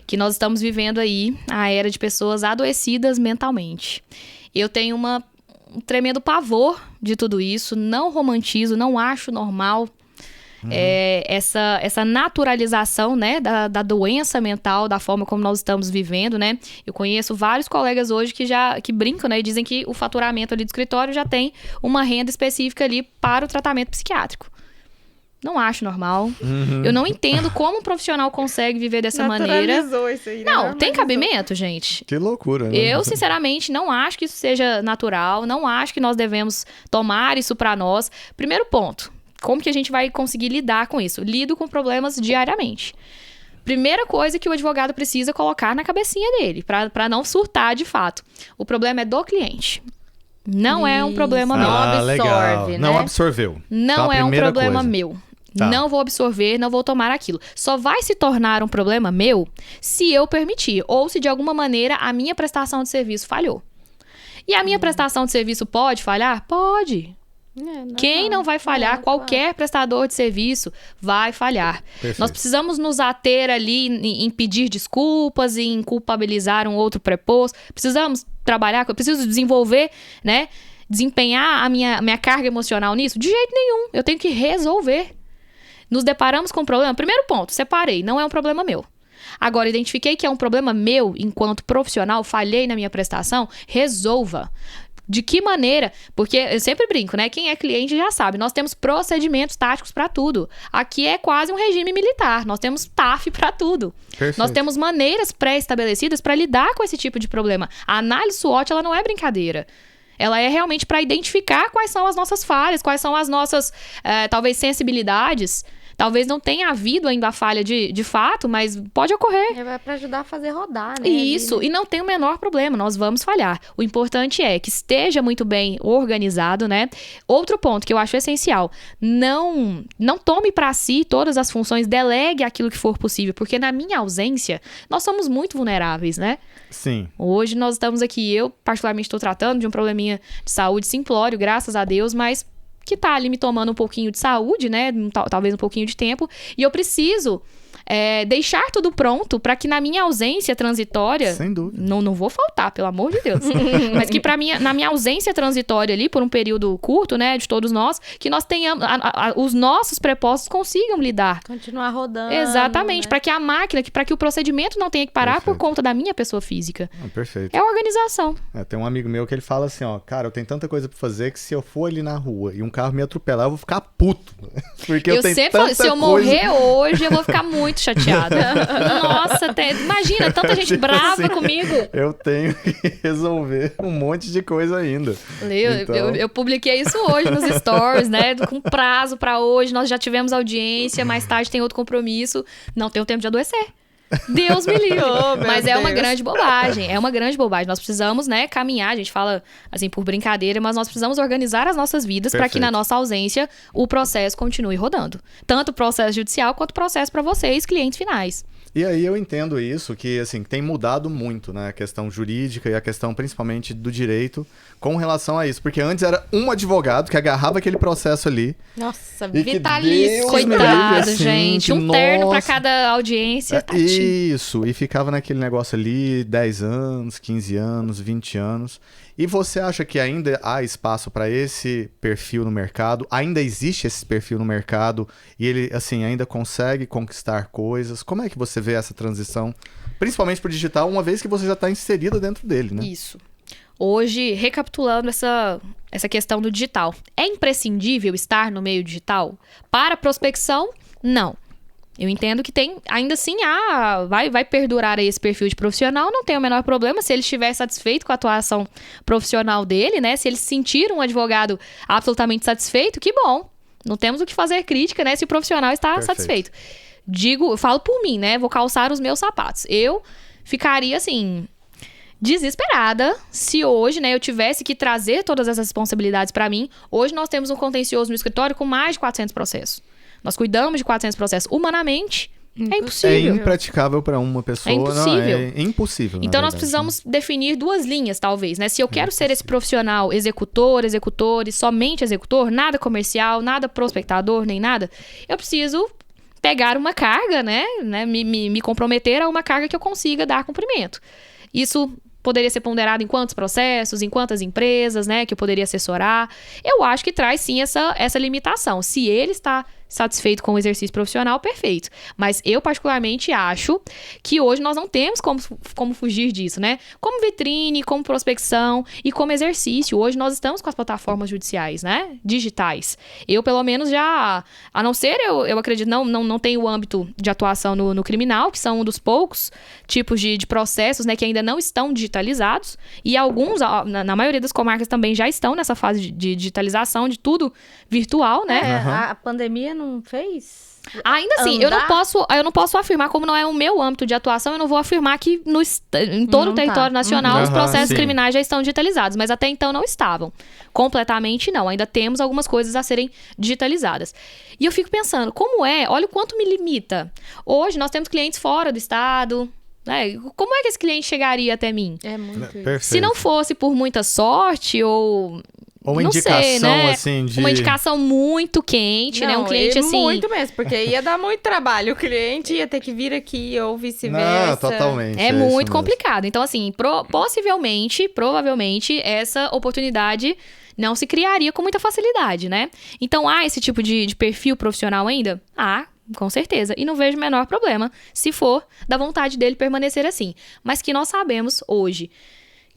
que nós estamos vivendo aí a era de pessoas adoecidas mentalmente. Eu tenho um tremendo pavor de tudo isso, não romantizo, não acho normal essa naturalização, né, da doença mental, da forma como nós estamos vivendo, né? Eu conheço vários colegas hoje que brincam, né, e dizem que o faturamento ali do escritório já tem uma renda específica ali para o tratamento psiquiátrico. Não acho normal. Eu não entendo como um profissional consegue viver dessa maneira. Isso aí, né? Não, tem cabimento, gente. Que loucura, né? Eu, sinceramente, não acho que isso seja natural. Não acho que nós devemos tomar isso pra nós. Primeiro ponto, como que a gente vai conseguir lidar com isso? Lido com problemas diariamente. Primeira coisa que o advogado precisa colocar na cabecinha dele, pra não surtar de fato. O problema é do cliente. Não é um problema meu. Não absorve, legal. né? Não absorveu. Não Então, a é um primeira problema coisa. meu. Tá. Não vou absorver, não vou tomar aquilo. Só vai se tornar um problema meu se eu permitir. Ou se de alguma maneira a minha prestação de serviço falhou. E a minha prestação de serviço pode falhar? Pode. Quem não vai falhar? Qualquer prestador de serviço vai falhar. Perfeito. Nós precisamos nos ater ali em pedir desculpas, em culpabilizar um outro preposto. Precisamos trabalhar, eu preciso desenvolver, né? Desempenhar a minha carga emocional nisso? De jeito nenhum. Eu tenho que resolver. Nos deparamos com um problema. Primeiro ponto, separei. Não é um problema meu. Agora, identifiquei que é um problema meu enquanto profissional, falhei na minha prestação, resolva. De que maneira? Porque eu sempre brinco, né? Quem é cliente já sabe. Nós temos procedimentos táticos para tudo. Aqui é quase um regime militar. Nós temos TAF para tudo. Perfeito. Nós temos maneiras pré-estabelecidas para lidar com esse tipo de problema. A análise SWOT, ela não é brincadeira. Ela é realmente para identificar quais são as nossas falhas, quais são as nossas, talvez, sensibilidades. Talvez não tenha havido ainda a falha de fato, mas pode ocorrer. É pra ajudar a fazer rodar, né? Isso, e não tem o menor problema, nós vamos falhar. O importante é que esteja muito bem organizado, né? Outro ponto que eu acho essencial, não tome para si todas as funções, delegue aquilo que for possível, porque na minha ausência, nós somos muito vulneráveis, né? Sim. Hoje nós estamos aqui, eu particularmente estou tratando de um probleminha de saúde simplório, graças a Deus, mas que tá ali me tomando um pouquinho de saúde, né? Talvez um pouquinho de tempo. E eu preciso deixar tudo pronto para que na minha ausência transitória... Sem dúvida. Não vou faltar, pelo amor de Deus. Mas que na minha ausência transitória ali, por um período curto, né? De todos nós, que nós tenhamos... os nossos prepostos consigam lidar. Continuar rodando. Exatamente. Né? Para que a máquina, para que o procedimento não tenha que parar Perfeito. por conta da minha pessoa física. Perfeito. É organização. Tem um amigo meu que ele fala assim, ó, cara, eu tenho tanta coisa pra fazer que se eu for ali na rua e um carro me atropelar, eu vou ficar puto. Porque eu tenho sempre tanta falo, se eu coisa... morrer hoje, eu vou ficar muito chateada. Nossa, imagina, tanta gente brava Assim, comigo. Eu tenho que resolver um monte de coisa ainda. Eu publiquei isso hoje nos stories, né? Com prazo pra hoje, nós já tivemos audiência, mais tarde tem outro compromisso. Não tenho tempo de adoecer. Deus me livre. Oh, meu Mas é uma Deus. grande bobagem. É uma grande bobagem. Nós precisamos, né, caminhar. A gente fala assim por brincadeira, mas nós precisamos organizar as nossas vidas para que Perfeito. na nossa ausência o processo continue rodando. Tanto o processo judicial quanto o processo para vocês, clientes finais. E aí eu entendo isso, que assim, tem mudado muito, né? A questão jurídica e a questão principalmente do direito com relação a isso. Porque antes era um advogado que agarrava aquele processo ali. Nossa, E que vitalício. Deus Coitado, me livre, assim, gente. que Um terno para nossa. cada audiência. Tadinho. Isso, e ficava naquele negócio ali 10 anos, 15 anos, 20 anos. E você acha que ainda há espaço para esse perfil no mercado? Ainda existe esse perfil no mercado e ele, assim, ainda consegue conquistar coisas? Como é que você vê essa transição, principalmente para o digital, uma vez que você já está inserida dentro dele, né? Isso. Hoje, recapitulando essa questão do digital. É imprescindível estar no meio digital? Para prospecção, não. Eu entendo que tem, ainda assim, vai perdurar aí esse perfil de profissional, não tem o menor problema se ele estiver satisfeito com a atuação profissional dele, né? Se ele se sentir um advogado absolutamente satisfeito, que bom. Não temos o que fazer crítica, né? Se o profissional está Perfeito. satisfeito. Eu falo por mim, né? Vou calçar os meus sapatos. Eu ficaria, assim, desesperada se hoje, né, eu tivesse que trazer todas essas responsabilidades para mim. Hoje nós temos um contencioso no escritório com mais de 400 processos. Nós cuidamos de 400 processos. Humanamente, é É impossível. impraticável para uma pessoa. É impossível. Não, é impossível. Então, na nós verdade, precisamos definir duas linhas, talvez, né? Se eu quero ser esse profissional executor e somente executor, nada comercial, nada prospectador, nem nada, eu preciso pegar uma carga, né? Me comprometer a uma carga que eu consiga dar cumprimento. Isso poderia ser ponderado em quantos processos, em quantas empresas, né, que eu poderia assessorar. Eu acho que traz, sim, essa limitação. Se ele está satisfeito com o exercício profissional, perfeito. Mas eu, particularmente, acho que hoje nós não temos como fugir disso, né? Como vitrine, como prospecção e como exercício. Hoje nós estamos com as plataformas judiciais, né? Digitais. Eu, pelo menos, já... A não ser, eu acredito, não tenho o âmbito de atuação no criminal, que são um dos poucos tipos de processos, né? Que ainda não estão digitalizados. E alguns, na maioria das comarcas, também já estão nessa fase de digitalização, de tudo virtual, né? A pandemia não fez? Ainda assim, eu não posso afirmar, como não é o meu âmbito de atuação, eu não vou afirmar que em todo o território nacional os processos criminais já estão digitalizados, mas até então não estavam. Completamente não, ainda temos algumas coisas a serem digitalizadas. E eu fico pensando, olha o quanto me limita. Hoje nós temos clientes fora do estado, né? Como é que esse cliente chegaria até mim? É muito Perfeito. Se não fosse por muita sorte ou uma não indicação, sei, né? assim, de... Uma indicação muito quente, né? Um cliente assim... Muito mesmo, porque ia dar muito trabalho. O cliente ia ter que vir aqui ou vice-versa. Não, totalmente. É isso muito mesmo. complicado. Então, assim, provavelmente, essa oportunidade não se criaria com muita facilidade, né? Então, há esse tipo de perfil profissional ainda? Com certeza. E não vejo o menor problema se for da vontade dele permanecer assim. Mas que nós sabemos hoje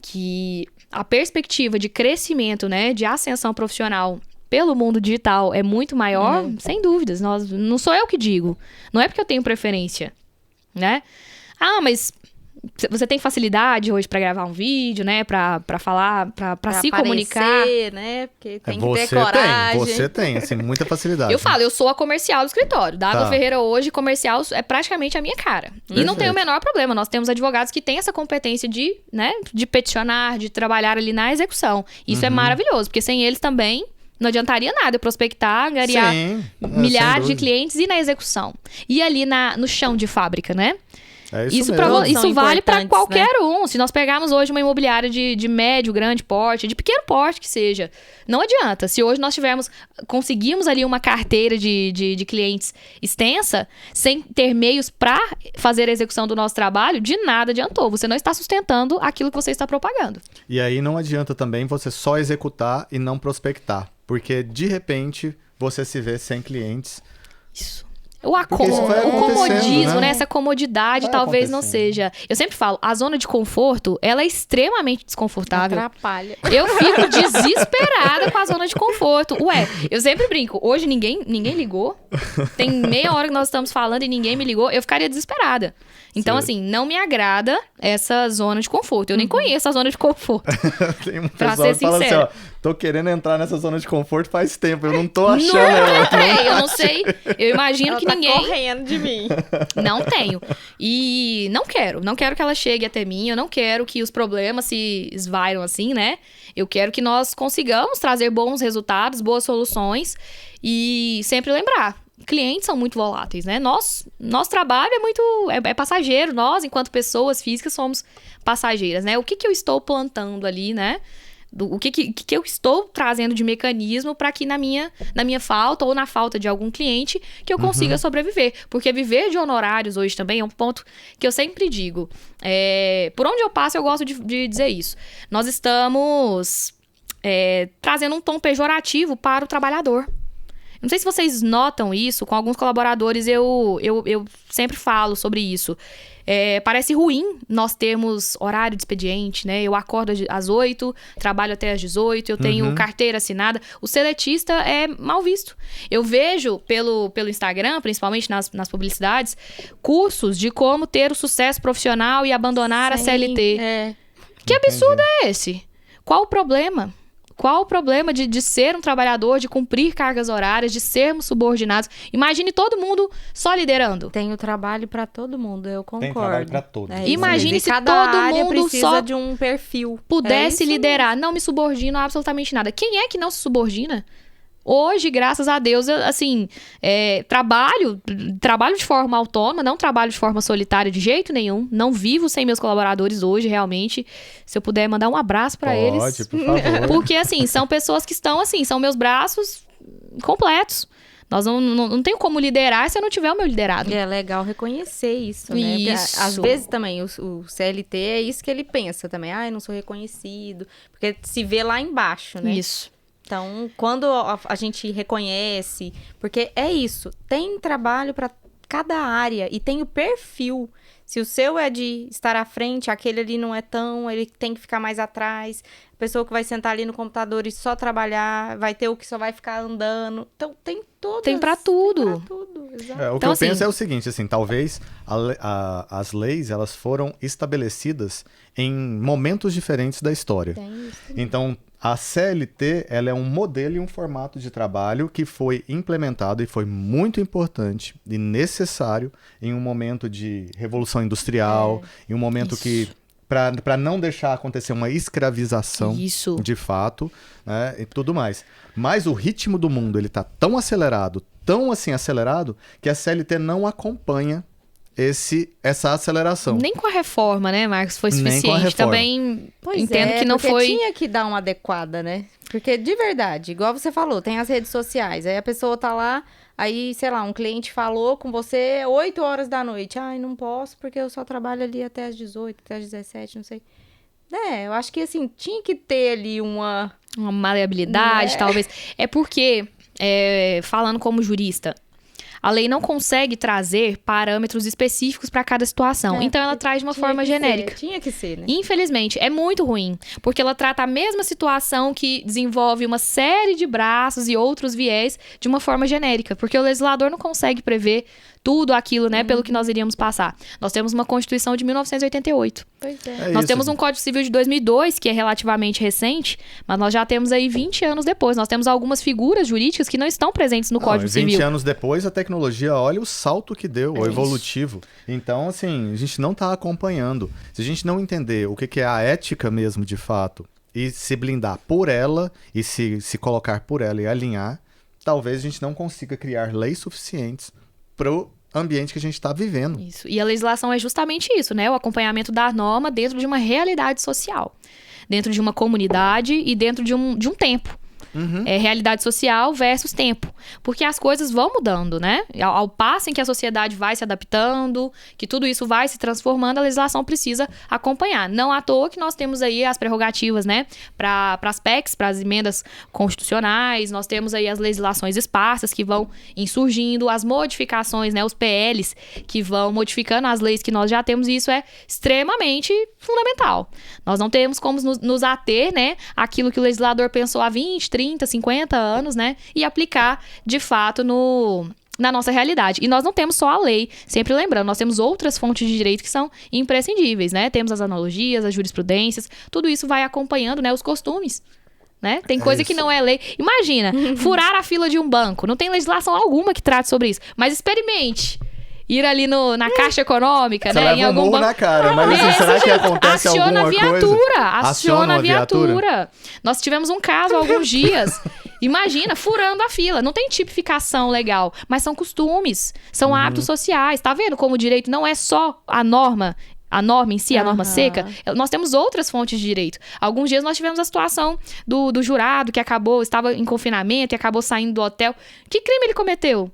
que a perspectiva de crescimento, né, de ascensão profissional pelo mundo digital é muito maior, sem dúvidas. Não sou eu que digo. Não é porque eu tenho preferência, né? Mas você tem facilidade hoje pra gravar um vídeo, né? Pra falar, pra se comunicar. Né? Porque tem que ter coragem. Você tem, assim, muita facilidade. Eu falo, eu sou a comercial do escritório. Dava Ferreira hoje, comercial é praticamente a minha cara. E não tem o menor problema. Nós temos advogados que têm essa competência de peticionar, de trabalhar ali na execução. Isso é maravilhoso, porque sem eles também não adiantaria nada eu prospectar, angariar milhares de clientes e na execução. E ali no chão de fábrica, né? É isso vale para qualquer um. Se nós pegarmos hoje uma imobiliária de médio, grande porte, de pequeno porte que seja, não adianta. Se hoje nós conseguimos ali uma carteira de clientes extensa, sem ter meios para fazer a execução do nosso trabalho, de nada adiantou. Você não está sustentando aquilo que você está propagando. E aí não adianta também você só executar e não prospectar. Porque, de repente, você se vê sem clientes. Isso. O comodismo, né? Essa comodidade talvez não seja. Eu sempre falo, a zona de conforto, ela é extremamente desconfortável. Atrapalha. Eu fico desesperada com a zona de conforto. Eu sempre brinco. Hoje ninguém ligou. Tem meia hora que nós estamos falando e ninguém me ligou. Eu ficaria desesperada. Então, assim, não me agrada essa zona de conforto. Eu nem conheço a zona de conforto. Tem um pessoal que fala assim, tô querendo entrar nessa zona de conforto faz tempo, eu não tô achando ela. Eu não sei, eu imagino que ninguém... Ela tá correndo de mim. Não tenho. E não quero que ela chegue até mim, eu não quero que os problemas se esvairam assim, né? Eu quero que nós consigamos trazer bons resultados, boas soluções e sempre lembrar. Clientes são muito voláteis, né? Nosso trabalho é passageiro. Nós, enquanto pessoas físicas, somos passageiras, né? O que eu estou plantando ali, né? O que eu estou trazendo de mecanismo para que na minha falta ou na falta de algum cliente que eu consiga sobreviver. Porque viver de honorários hoje também é um ponto que eu sempre digo. Por onde eu passo, eu gosto de dizer isso. Nós estamos trazendo um tom pejorativo para o trabalhador. Não sei se vocês notam isso, com alguns colaboradores eu sempre falo sobre isso. Parece ruim nós termos horário de expediente, né? Eu acordo às 8, trabalho até às 18, eu tenho carteira assinada. O seletista é mal visto. Eu vejo pelo Instagram, principalmente nas publicidades, cursos de como ter o sucesso profissional e abandonar a CLT. Que absurdo é esse? Qual o problema? Qual o problema de ser um trabalhador, de cumprir cargas horárias, de sermos subordinados? Imagine todo mundo só liderando. Tem o trabalho para todo mundo, eu concordo. Tem trabalho para todos. Imagine se cada todo área mundo precisa só de um perfil. Pudesse liderar. Não me subordino a absolutamente nada. Quem é que não se subordina? Hoje, graças a Deus, trabalho de forma autônoma, não trabalho de forma solitária de jeito nenhum. Não vivo sem meus colaboradores hoje, realmente. Se eu puder mandar um abraço para eles. Pode, por favor. Porque, assim, são pessoas que estão, assim, são meus braços completos. Nós não tenho como liderar se eu não tiver o meu liderado. É legal reconhecer isso, né? Isso. Porque, às vezes também o CLT é isso que ele pensa também. Eu não sou reconhecido. Porque se vê lá embaixo, né? Isso. Então, quando a gente reconhece, porque é isso, tem trabalho para cada área e tem o perfil. Se o seu é de estar à frente, aquele ali não é tão, ele tem que ficar mais atrás. A pessoa que vai sentar ali no computador e só trabalhar, vai ter o que só vai ficar andando. Então, tem todas. Tem pra tudo. Tem pra tudo, exato. O que Então, eu assim, penso é o seguinte, assim, talvez as leis, elas foram estabelecidas em momentos diferentes da história. Tem isso. Então, a CLT, ela é um modelo e um formato de trabalho que foi implementado e foi muito importante e necessário em um momento de revolução industrial, em um momento Isso. que, para não deixar acontecer uma escravização Isso. de fato, né, e tudo mais. Mas o ritmo do mundo, ele tá tão acelerado, que a CLT não acompanha essa aceleração. Nem com a reforma, né, Marcos, foi Nem com a suficiente. reforma. Também Pois entendo é, que não porque foi... tinha que dar uma adequada, né? Porque, de verdade, igual você falou, tem as redes sociais. Aí a pessoa tá lá, aí, sei lá, um cliente falou com você 8 horas da noite. Ai, não posso porque eu só trabalho ali até as 18, até as 17, não sei. Eu acho que, assim, tinha que ter ali uma maleabilidade, Né? talvez. É porque, falando como jurista, a lei não consegue trazer parâmetros específicos para cada situação. Então, ela traz de uma forma genérica. Tinha que ser, né? Infelizmente, é muito ruim, porque ela trata a mesma situação que desenvolve uma série de braços e outros viés de uma forma genérica, porque o legislador não consegue prever tudo aquilo, né, pelo que nós iríamos passar. Nós temos uma Constituição de 1988. Pois é. É Nós isso. temos um Código Civil de 2002, que é relativamente recente, mas nós já temos aí 20 anos depois. Nós temos algumas figuras jurídicas que não estão presentes no Código 20 Civil. anos depois, a tecnologia, olha o salto que deu, o evolutivo. Então, assim, a gente não está acompanhando. Se a gente não entender o que é a ética mesmo, de fato, e se blindar por ela, e se colocar por ela e alinhar, talvez a gente não consiga criar leis suficientes pro ambiente que a gente está vivendo. Isso. E a legislação é justamente isso, né? O acompanhamento da norma dentro de uma realidade social, dentro de uma comunidade e dentro de um tempo. Realidade social versus tempo. Porque as coisas vão mudando, né? Ao passo em que a sociedade vai se adaptando, que tudo isso vai se transformando, a legislação precisa acompanhar. Não à toa que nós temos aí as prerrogativas, né? Para as PECs, para as emendas constitucionais, nós temos aí as legislações esparsas que vão insurgindo, as modificações, né? Os PLs que vão modificando as leis que nós já temos, e isso é extremamente fundamental. Nós não temos como nos ater, né? Aquilo que o legislador pensou há 20, 30, 50 anos, né? E aplicar, de fato, na nossa realidade. E nós não temos só a lei, sempre lembrando, nós temos outras fontes de direito que são imprescindíveis, né? Temos as analogias, as jurisprudências, tudo isso vai acompanhando, né? Os costumes, né? Tem coisa que não é lei. Imagina, furar a fila de um banco. Não tem legislação alguma que trate sobre isso. Mas experimente. Ir ali na Caixa Econômica, Você né? leva um murro na cara, mas assim, será que acontece Aciona alguma a viatura, coisa? aciona a viatura? viatura. Nós tivemos um caso há alguns dias. Imagina, furando a fila. Não tem tipificação legal, mas são costumes, são hábitos sociais. Tá vendo como o direito não é só a norma em si, a norma seca? Nós temos outras fontes de direito. Alguns dias nós tivemos a situação do jurado que estava em confinamento e acabou saindo do hotel. Que crime ele cometeu?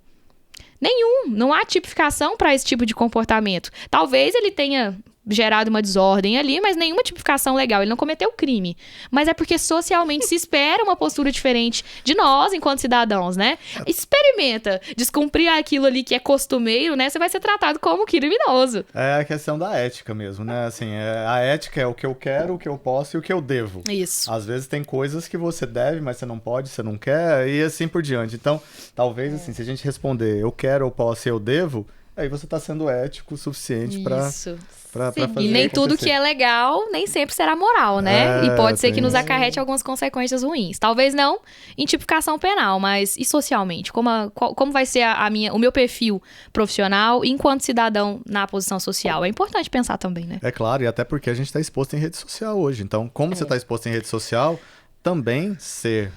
Nenhum. Não há tipificação para esse tipo de comportamento. Talvez ele tenha gerado uma desordem ali, mas nenhuma tipificação legal. Ele não cometeu crime. Mas é porque socialmente se espera uma postura diferente de nós, enquanto cidadãos, né? Experimenta descumprir aquilo ali que é costumeiro, né? Você vai ser tratado como criminoso. É a questão da ética mesmo, né? Assim, a ética é o que eu quero, o que eu posso e o que eu devo. Isso. Às vezes tem coisas que você deve, mas você não pode, você não quer, e assim por diante. Então, talvez, assim, se a gente responder eu quero, eu posso e eu devo, aí você tá sendo ético o suficiente pra Isso. fazer E nem tudo acontecer. que é legal nem sempre será moral, né? E pode ser que nos acarrete algumas consequências ruins. Talvez não em tipificação penal, mas e socialmente? Como vai ser o meu perfil profissional enquanto cidadão na posição social? É importante pensar também, né? É claro, e até porque a gente está exposto em rede social hoje. Então, como você está exposto em rede social, também ser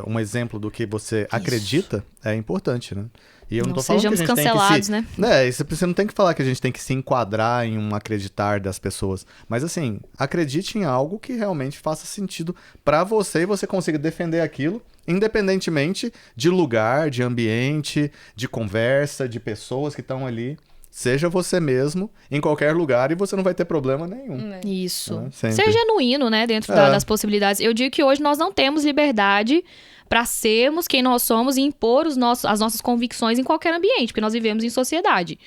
um exemplo do que você acredita é importante, né? E eu não tô falando que a gente cancelados, tem que né? Você não tem que falar que a gente tem que se enquadrar em um acreditar das pessoas. Mas assim, acredite em algo que realmente faça sentido pra você e você consiga defender aquilo, independentemente de lugar, de ambiente, de conversa, de pessoas que estão ali seja você mesmo em qualquer lugar e você não vai ter problema nenhum. Isso. Sempre. Ser genuíno, né, dentro das possibilidades. Eu digo que hoje nós não temos liberdade para sermos quem nós somos e impor as nossas convicções em qualquer ambiente, porque nós vivemos em sociedade.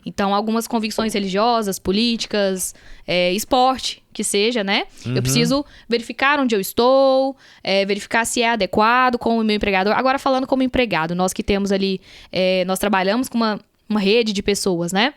Então, algumas convicções religiosas, políticas, esporte, que seja, né? Eu preciso verificar onde eu estou, verificar se é adequado com o meu empregador. Agora, falando como empregado, nós que temos ali, nós trabalhamos com uma rede de pessoas, né?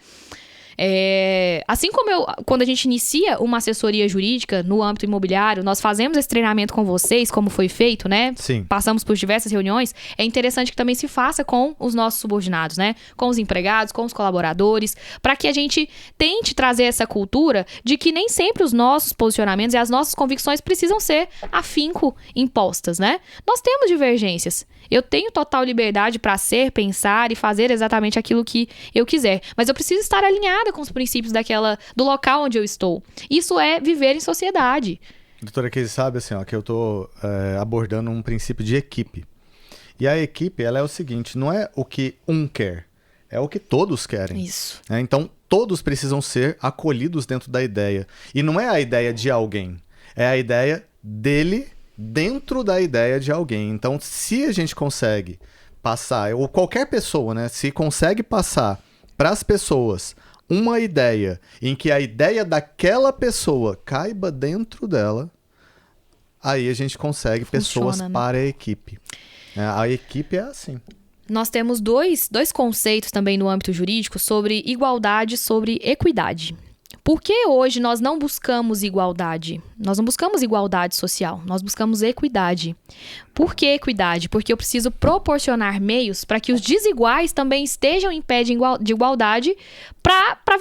Assim como quando a gente inicia uma assessoria jurídica no âmbito imobiliário, nós fazemos esse treinamento com vocês, como foi feito, né? Sim. Passamos por diversas reuniões. É interessante que também se faça com os nossos subordinados, né? Com os empregados, com os colaboradores, para que a gente tente trazer essa cultura de que nem sempre os nossos posicionamentos e as nossas convicções precisam ser afinco impostas, né? Nós temos divergências. Eu tenho total liberdade para ser, pensar e fazer exatamente aquilo que eu quiser. Mas eu preciso estar alinhada com os princípios do local onde eu estou. Isso é viver em sociedade. Doutora Casey, sabe assim, ó, que eu tô abordando um princípio de equipe. E a equipe, ela é o seguinte, não é o que um quer, é o que todos querem. Isso. Então, todos precisam ser acolhidos dentro da ideia. E não é a ideia de alguém, é a ideia dele dentro da ideia de alguém. Então, se a gente consegue passar, ou qualquer pessoa, né, se consegue passar para as pessoas uma ideia em que a ideia daquela pessoa caiba dentro dela, aí a gente consegue pessoas, né, para a equipe. A equipe é assim. Nós temos dois conceitos também no âmbito jurídico sobre igualdade e sobre equidade. Por que hoje nós não buscamos igualdade? Nós não buscamos igualdade social, nós buscamos equidade. Por que equidade? Porque eu preciso proporcionar meios para que os desiguais também estejam em pé de igualdade para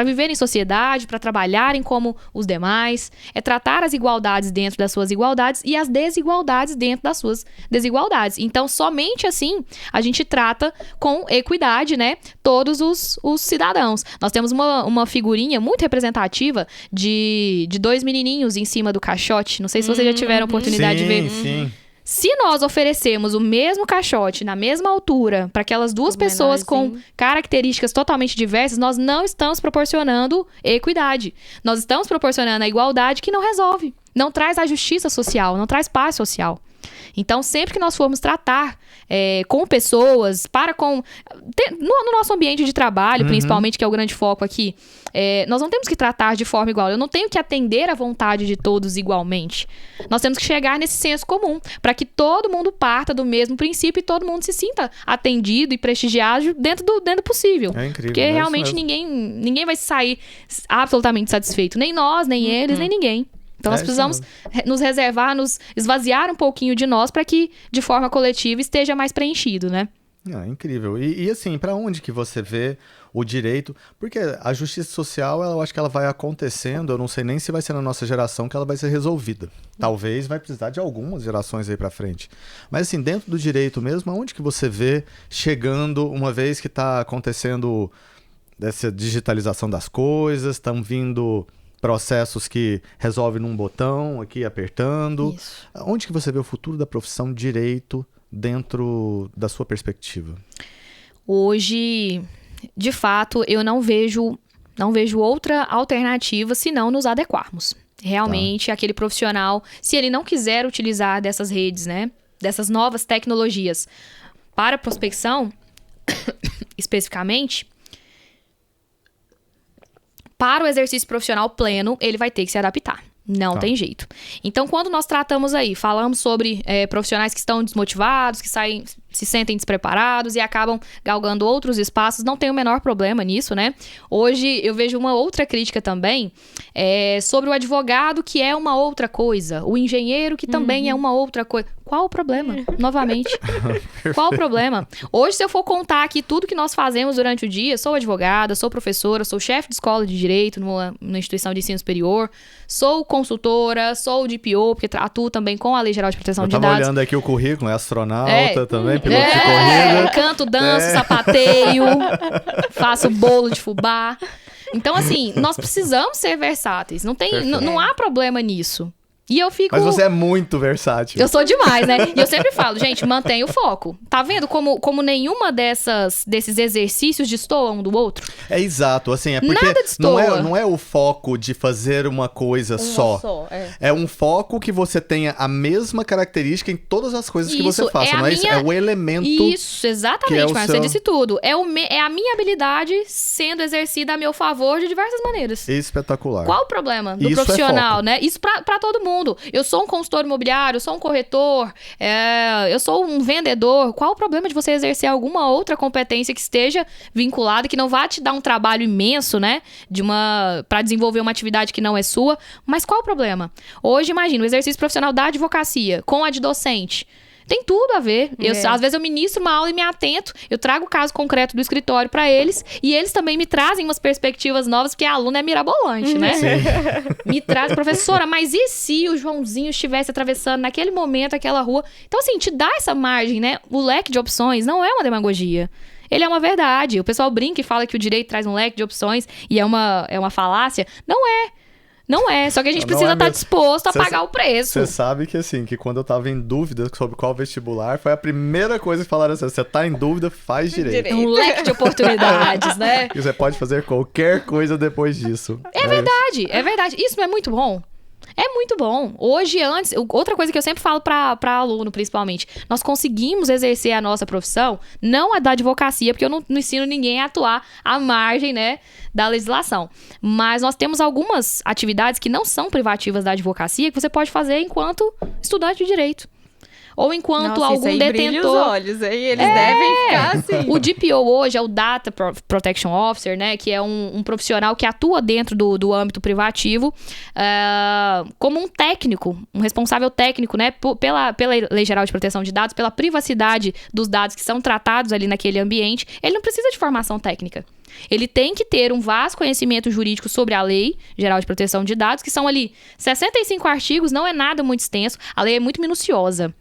viverem em sociedade, para trabalharem como os demais. É tratar as igualdades dentro das suas igualdades e as desigualdades dentro das suas desigualdades. Então, somente assim a gente trata com equidade, né, todos os cidadãos. Nós temos uma figurinha muito representativa de dois menininhos em cima do caixote. Não sei se vocês já tiveram oportunidade de ver. Sim. Se nós oferecemos o mesmo caixote na mesma altura para aquelas duas pessoas com características totalmente diversas, nós não estamos proporcionando equidade. Nós estamos proporcionando a igualdade que não resolve, não traz a justiça social, não traz paz social. Então, sempre que nós formos tratar com pessoas, no nosso ambiente de trabalho, principalmente, que é o grande foco aqui, nós não temos que tratar de forma igual. Eu não tenho que atender à vontade de todos igualmente. Nós temos que chegar nesse senso comum, para que todo mundo parta do mesmo princípio e todo mundo se sinta atendido e prestigiado dentro do possível. É incrível. Porque realmente ninguém vai sair absolutamente satisfeito. Nem nós, nem eles, nem ninguém. Então, nós precisamos nos reservar, nos esvaziar um pouquinho de nós para que, de forma coletiva, esteja mais preenchido, né? Incrível. E assim, para onde que você vê o direito? Porque a justiça social, eu acho que ela vai acontecendo, eu não sei nem se vai ser na nossa geração que ela vai ser resolvida. Talvez vai precisar de algumas gerações aí para frente. Mas assim, dentro do direito mesmo, aonde que você vê chegando, uma vez que está acontecendo essa digitalização das coisas, estão vindo processos que resolvem num botão, aqui apertando. Isso. Onde que você vê o futuro da profissão direito dentro da sua perspectiva? Hoje, de fato, eu não vejo outra alternativa senão nos adequarmos. Realmente, aquele profissional, se ele não quiser utilizar dessas redes, né, dessas novas tecnologias para prospecção, especificamente, para o exercício profissional pleno, ele vai ter que se adaptar. Não tem jeito. Então, quando nós tratamos aí, falamos sobre profissionais que estão desmotivados, que se sentem despreparados e acabam galgando outros espaços, não tem o menor problema nisso, né? Hoje, eu vejo uma outra crítica também sobre o advogado, que é uma outra coisa, o engenheiro, que também é uma outra coisa. Qual o problema? Novamente. Qual o problema? Hoje, se eu for contar aqui tudo que nós fazemos durante o dia, sou advogada, sou professora, sou chefe de escola de direito numa instituição de ensino superior, sou consultora, sou DPO, porque atuo também com a Lei Geral de Proteção de Dados. Eu tava olhando aqui o currículo, é astronauta também, piloto de corrida. Canto, danço, sapateio, faço bolo de fubá. Então, assim, nós precisamos ser versáteis. Não há problema nisso. E eu fico... Mas você é muito versátil. Eu sou demais, né? E eu sempre falo, gente, mantenha o foco. Tá vendo como nenhuma desses exercícios destoa um do outro? É exato, assim, é porque Nada destoa. não é o foco de fazer uma coisa só. É um foco que você tenha a mesma característica em todas as coisas que você faça, não é isso? É o elemento. Isso, exatamente, que é Marcos, você disse tudo. É a minha habilidade sendo exercida a meu favor de diversas maneiras. Espetacular. Qual o problema do Isso profissional, é né? Isso pra todo mundo. Eu sou um consultor imobiliário, eu sou um corretor, eu sou um vendedor. Qual o problema de você exercer alguma outra competência que esteja vinculada, que não vá te dar um trabalho imenso, né? Pra desenvolver uma atividade que não é sua. Mas qual o problema? Hoje, imagina, o exercício profissional da advocacia com a de docente. Tem tudo a ver. Às vezes eu ministro uma aula e me atento, eu trago o caso concreto do escritório para eles, e eles também me trazem umas perspectivas novas, porque a aluna é mirabolante, né? Sim. Me traz, professora, mas e se o Joãozinho estivesse atravessando naquele momento aquela rua? Então, assim, te dá essa margem, né? O leque de opções não é uma demagogia. Ele é uma verdade. O pessoal brinca e fala que o direito traz um leque de opções e é uma falácia. Não é. Não é, só que a gente precisa estar disposto a pagar o preço. Você sabe que, assim, que quando eu tava em dúvida sobre qual vestibular, foi a primeira coisa que falaram assim, você tá em dúvida, faz direito. É um leque de oportunidades, né? E você pode fazer qualquer coisa depois disso. É verdade, é verdade. Isso não é muito bom? É muito bom. Hoje, antes... Outra coisa que eu sempre falo pra aluno, principalmente. Nós conseguimos exercer a nossa profissão, não a da advocacia, porque eu não ensino ninguém a atuar à margem, né, da legislação. Mas nós temos algumas atividades que não são privativas da advocacia, que você pode fazer enquanto estudante de direito. Ou enquanto algum detentor... Brilha os olhos, aí eles devem ficar assim. O DPO hoje é o Data Protection Officer, né? Que é um profissional que atua dentro do âmbito privativo como um técnico, um responsável técnico, né? Pela Lei Geral de Proteção de Dados, pela privacidade dos dados que são tratados ali naquele ambiente. Ele não precisa de formação técnica. Ele tem que ter um vasto conhecimento jurídico sobre a Lei Geral de Proteção de Dados, que são ali 65 artigos, não é nada muito extenso. A lei é muito minuciosa,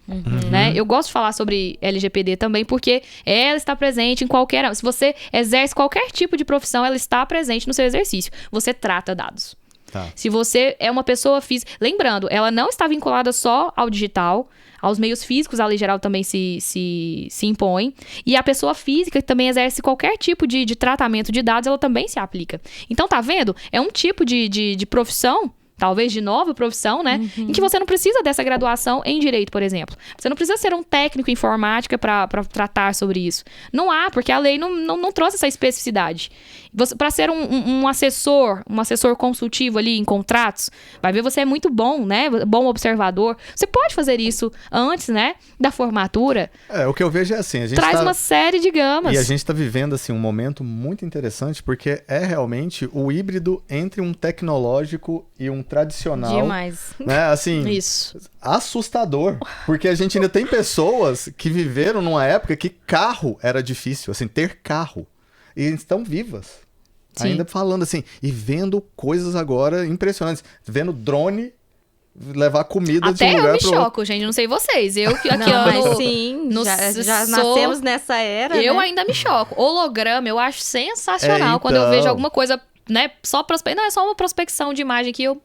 né? Eu gosto de falar sobre LGPD também, porque ela está presente em qualquer... Se você exerce qualquer tipo de profissão, ela está presente no seu exercício. Você trata dados. Tá. Se você é uma pessoa física... Lembrando, ela não está vinculada só ao digital, aos meios físicos, a lei geral também se impõe. E a pessoa física que também exerce qualquer tipo de tratamento de dados, ela também se aplica. Então, tá vendo? É um tipo de profissão, talvez de nova profissão, né? Em que você não precisa dessa graduação em direito, por exemplo. Você não precisa ser um técnico em informática para tratar sobre isso. Não há, porque a lei não trouxe essa especificidade. Para ser um assessor consultivo ali em contratos, vai ver, você é muito bom, né? Bom observador. Você pode fazer isso antes, né? Da formatura. O que eu vejo é assim, a gente traz uma série de gamas. E a gente está vivendo, assim, um momento muito interessante, porque é realmente o híbrido entre um tecnológico e um tradicional. Demais. Né? Assim, isso. Assustador. Porque a gente ainda tem pessoas que viveram numa época que carro era difícil, assim, ter carro. E estão vivas. Sim. Ainda falando assim, e vendo coisas agora impressionantes. Vendo drone levar comida de um lugar pro outro. Até eu me outro. choco, gente, não sei vocês. Eu que aqui mas sim, já nascemos nessa era, eu né? ainda me choco. Holograma eu acho sensacional quando eu vejo alguma coisa, né, só não é só uma prospecção de imagem que eu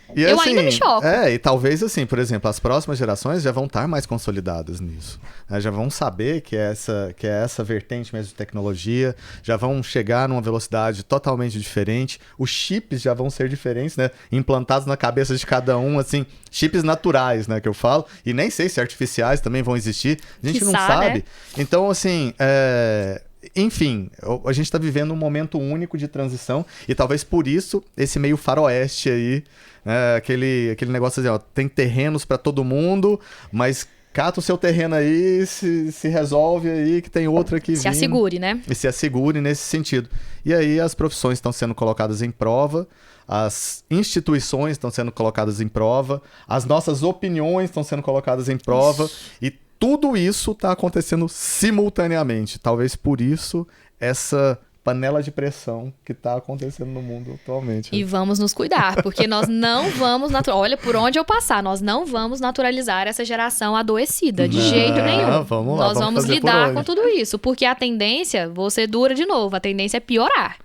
assim, ainda me choco. E talvez, assim, por exemplo, as próximas gerações já vão estar mais consolidadas nisso. Né? Já vão saber que é essa vertente mesmo de tecnologia, já vão chegar numa velocidade totalmente diferente. Os chips já vão ser diferentes, né? Implantados na cabeça de cada um, assim, chips naturais, né, que eu falo. E nem sei se artificiais também vão existir. A gente não sabe. Né? Então, assim, enfim, a gente está vivendo um momento único de transição e talvez por isso esse meio faroeste aí, aquele negócio assim, ó, tem terrenos para todo mundo, mas cata o seu terreno aí, se resolve aí que tem outro aqui vindo. Se assegure, né? E se assegure nesse sentido. E aí as profissões estão sendo colocadas em prova, as instituições estão sendo colocadas em prova, as nossas opiniões estão sendo colocadas em prova. Isso. E tudo isso está acontecendo simultaneamente. Talvez por isso essa panela de pressão que está acontecendo no mundo atualmente. E vamos nos cuidar, porque nós não vamos... Olha, por onde eu passar, nós não vamos naturalizar essa geração adoecida, de jeito nenhum. Vamos lá, nós vamos lidar com tudo isso, porque a tendência, você dura de novo, a tendência é piorar.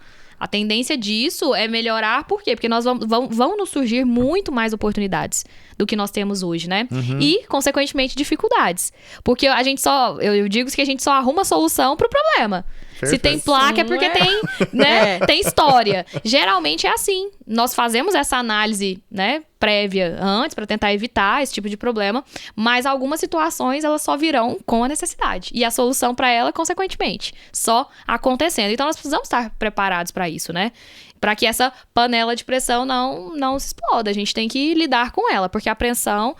A tendência disso é melhorar, por quê? Porque nós vão nos surgir muito mais oportunidades do que nós temos hoje, né? E, consequentemente, dificuldades. Porque eu digo que a gente só arruma solução pro problema. Se tem placa é porque tem, né, tem história. Geralmente é assim. Nós fazemos essa análise, né, prévia antes para tentar evitar esse tipo de problema, mas algumas situações elas só virão com a necessidade e a solução para ela, consequentemente, só acontecendo. Então nós precisamos estar preparados para isso, né? Para que essa panela de pressão não se exploda. A gente tem que lidar com ela, porque a pressão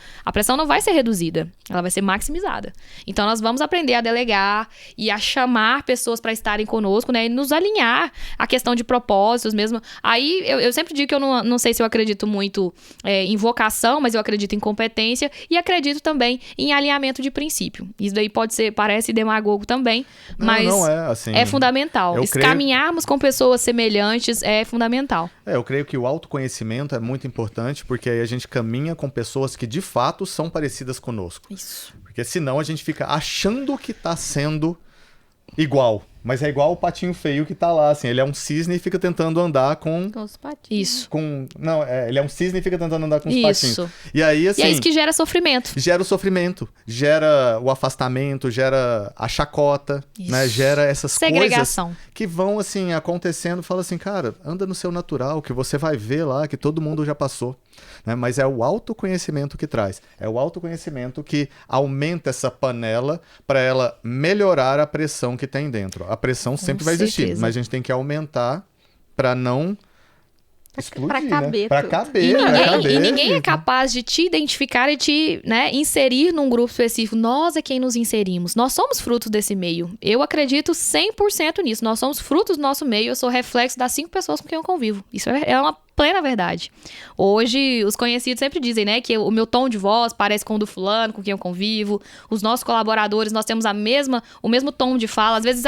não vai ser reduzida, ela vai ser maximizada. Então nós vamos aprender a delegar e a chamar pessoas para estarem conosco, né? E nos alinhar a questão de propósitos mesmo. Aí eu sempre digo que eu não sei se eu acredito muito em vocação, mas eu acredito em competência e acredito também em alinhamento de princípio. Isso daí parece demagogo também, mas não é, assim, é fundamental. Caminharmos com pessoas semelhantes é fundamental. Eu creio que o autoconhecimento é muito importante, porque aí a gente caminha com pessoas que de fato são parecidas conosco. Isso. Porque senão a gente fica achando que tá sendo igual. Mas é igual o patinho feio que tá lá, assim. Ele é um cisne e fica tentando andar com os patinhos. Isso. Ele é um cisne e fica tentando andar com os patinhos. Isso. E aí, assim... E é isso que gera sofrimento. Gera o sofrimento. Gera o afastamento, gera a chacota, né? Gera essas segregação. Coisas que vão, assim, acontecendo. Fala assim, cara, anda no seu natural, que você vai ver lá, que todo mundo já passou. Né? Mas é o autoconhecimento que traz. É o autoconhecimento que aumenta essa panela para ela melhorar a pressão que tem dentro. A pressão sempre vai existir, mas a gente tem que aumentar para não explodir, pra caber, né? Pra caber. E ninguém é capaz de te identificar e te, né, inserir num grupo específico. Nós é quem nos inserimos. Nós somos frutos desse meio. Eu acredito 100% nisso. Nós somos frutos do nosso meio. Eu sou reflexo das 5 pessoas com quem eu convivo. Isso é uma plena verdade. Hoje, os conhecidos sempre dizem, né, que o meu tom de voz parece com o do fulano, com quem eu convivo. Os nossos colaboradores, nós temos o mesmo tom de fala. Às vezes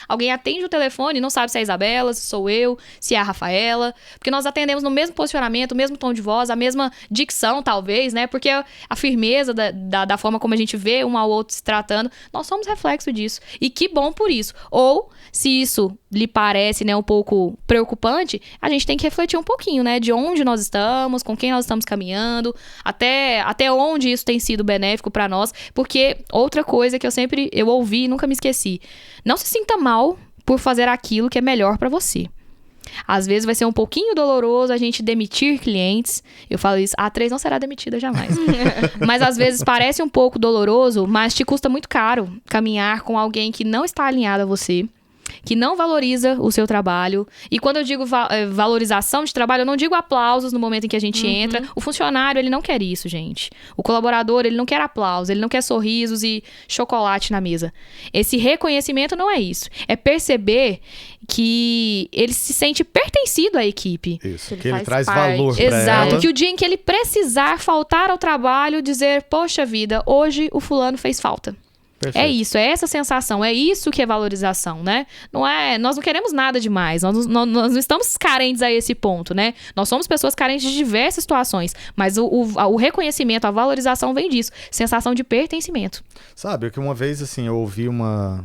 alguém atende o telefone e não sabe se é a Isabela, se sou eu, se é a Rafaela. Porque nós atendemos no mesmo posicionamento, o mesmo tom de voz, a mesma dicção, talvez, né? Porque a firmeza da forma como a gente vê um ao outro se tratando, nós somos reflexo disso. E que bom por isso. Ou, se isso lhe parece, né, um pouco preocupante, a gente tem que refletir um pouquinho, né, de onde nós estamos, com quem nós estamos caminhando, até onde isso tem sido benéfico para nós, porque outra coisa que eu ouvi e nunca me esqueci, não se sinta mal por fazer aquilo que é melhor para você. Às vezes vai ser um pouquinho doloroso a gente demitir clientes. Eu falo isso, a A3 não será demitida jamais. Mas às vezes parece um pouco doloroso, mas te custa muito caro caminhar com alguém que não está alinhado a você, que não valoriza o seu trabalho. E quando eu digo valorização de trabalho, eu não digo aplausos no momento em que a gente entra. O funcionário, ele não quer isso, gente. O colaborador, ele não quer aplausos, ele não quer sorrisos e chocolate na mesa. Esse reconhecimento não é isso. É perceber que ele se sente pertencido à equipe. Isso, que ele traz valor pra Exato, ela. que o dia em que ele precisar faltar ao trabalho, dizer, poxa vida, hoje o fulano fez falta. Perfeito. É isso, é essa sensação, é isso que é valorização, né? Nós não queremos nada demais, nós não estamos carentes a esse ponto, né? Nós somos pessoas carentes de diversas situações, mas o reconhecimento, a valorização vem disso, sensação de pertencimento. Sabe, que uma vez, assim, eu ouvi uma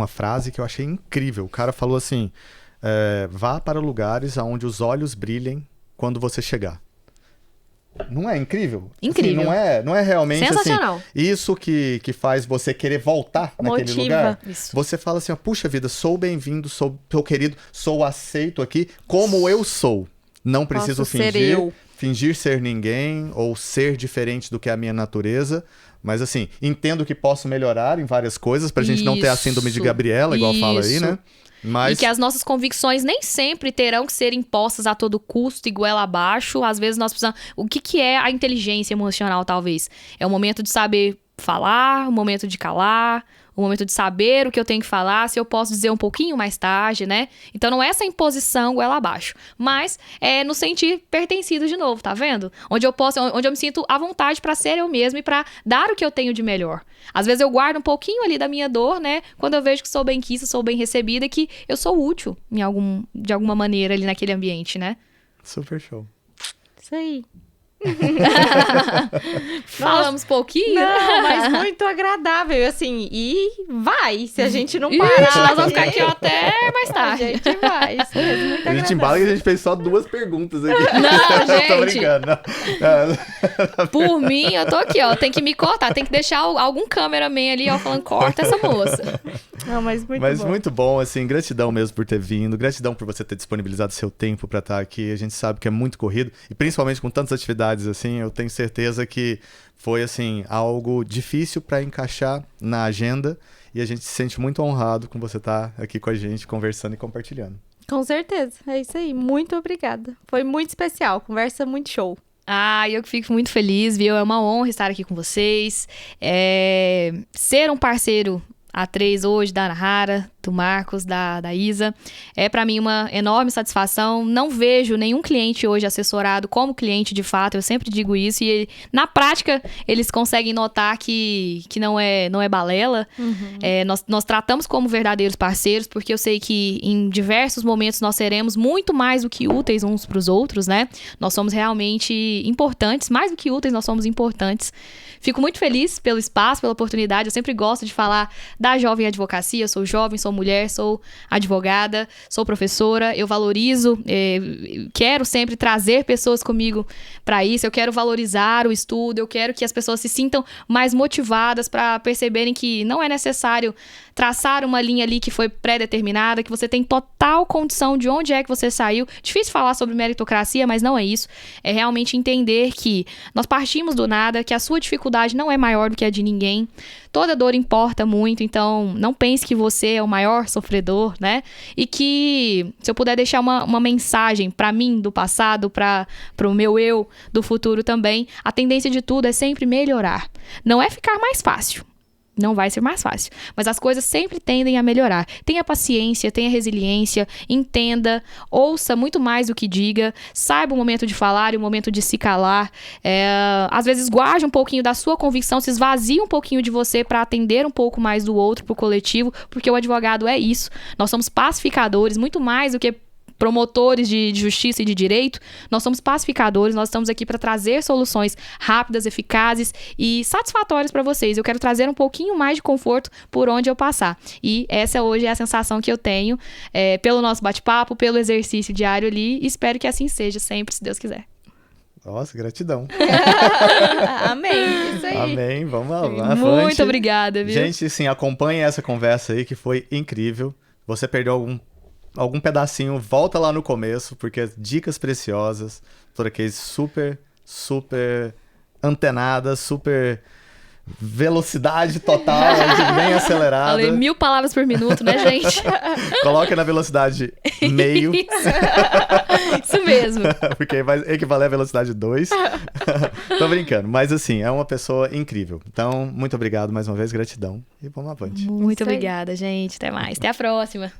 frase que eu achei incrível. O cara falou assim, vá para lugares onde os olhos brilhem quando você chegar. Não é incrível? Incrível. Assim, não é realmente sensacional. Assim, isso que faz você querer voltar naquele lugar? Isso. Você fala assim, puxa vida, sou bem-vindo, sou querido, sou aceito aqui como eu sou. Não preciso fingir ser ninguém ou ser diferente do que é a minha natureza. Mas assim, entendo que posso melhorar em várias coisas pra gente não ter a síndrome de Gabriela, igual fala aí, né? Mas... E que as nossas convicções nem sempre terão que ser impostas a todo custo e goela abaixo. Às vezes nós precisamos... O que é a inteligência emocional, talvez? É o momento de saber falar, o momento de calar, o momento de saber o que eu tenho que falar, se eu posso dizer um pouquinho mais tarde, né? Então não é essa imposição goela abaixo, mas é no sentir pertencido de novo, tá vendo? Onde eu me sinto à vontade pra ser eu mesma e pra dar o que eu tenho de melhor. Às vezes eu guardo um pouquinho ali da minha dor, né? Quando eu vejo que sou bem quista, sou bem recebida, que eu sou útil de alguma maneira ali naquele ambiente, né? Super show. Isso aí. Falamos pouquinho. Não, mas muito agradável, assim, e vai, se a gente não Ixi, parar. nós vamos ficar aqui até mais A tarde. gente vai, isso mesmo, muito A gente embala que a gente fez só 2 perguntas aqui. Não, Tô gente. brincando, não. Por mim, eu tô aqui, ó. Tem que me cortar, tem que deixar algum cameraman ali, ó, falando, corta essa moça. Não, mas muito Mas bom. muito bom, assim, gratidão mesmo por ter vindo, gratidão por você ter disponibilizado seu tempo pra estar aqui. A gente sabe que é muito corrido, e principalmente com tantas atividades, assim, eu tenho certeza que foi, assim, algo difícil pra encaixar na agenda, e a gente se sente muito honrado com você estar aqui com a gente, conversando e compartilhando. Com certeza, é isso aí. Muito obrigada. Foi muito especial, conversa muito show. Ah, eu que fico muito feliz, viu? É uma honra estar aqui com vocês. Ser um parceiro A3 hoje da Nahara, do Marcos, da Isa, é pra mim uma enorme satisfação. Não vejo nenhum cliente hoje assessorado como cliente de fato, eu sempre digo isso, e na prática eles conseguem notar que não é balela. Nós tratamos como verdadeiros parceiros, porque eu sei que em diversos momentos nós seremos muito mais do que úteis uns pros outros, né? Nós somos realmente importantes, mais do que úteis, nós somos importantes. Fico muito feliz pelo espaço, pela oportunidade. Eu sempre gosto de falar da Jovem Advocacia. Sou jovem, sou mulher, sou advogada, sou professora. Eu valorizo, quero sempre trazer pessoas comigo para isso. Eu quero valorizar o estudo. Eu quero que as pessoas se sintam mais motivadas para perceberem que não é necessário traçar uma linha ali que foi pré-determinada, que você tem total condição de onde é que você saiu. Difícil falar sobre meritocracia, mas não é isso. É realmente entender que nós partimos do nada, que a sua dificuldade não é maior do que a de ninguém. Toda dor importa muito, então não pense que você é o maior sofredor, né? E que, se eu puder deixar uma mensagem pra mim do passado, pro meu eu do futuro também, a tendência de tudo é sempre melhorar. Não é ficar mais fácil. Não vai ser mais fácil, mas as coisas sempre tendem a melhorar. Tenha paciência, tenha resiliência, entenda, ouça muito mais do que diga, saiba o momento de falar e o momento de se calar. Às vezes guarde um pouquinho da sua convicção, se esvazie um pouquinho de você para atender um pouco mais do outro, pro coletivo, porque o advogado é isso. Nós somos pacificadores, muito mais do que promotores de justiça e de direito. Nós somos pacificadores, nós estamos aqui para trazer soluções rápidas, eficazes e satisfatórias para vocês. Eu quero trazer um pouquinho mais de conforto por onde eu passar. E essa hoje é a sensação que eu tenho pelo nosso bate-papo, pelo exercício diário ali. Espero que assim seja sempre, se Deus quiser. Nossa, gratidão. Amém, isso aí. Amém, vamos lá. Muito obrigada, viu? Gente, sim, acompanhe essa conversa aí que foi incrível. Você perdeu algum pedacinho, volta lá no começo, porque dicas preciosas, toda aquele super antenada, super velocidade total, bem acelerada. Falei 1000 palavras por minuto, né, gente? Coloca na velocidade meio. Isso mesmo. Porque vai equivaler à velocidade 2. Tô brincando, mas assim, é uma pessoa incrível. Então, muito obrigado mais uma vez, gratidão. E vamos avante. Muito Isso aí. obrigada, gente. Até mais. Até a próxima.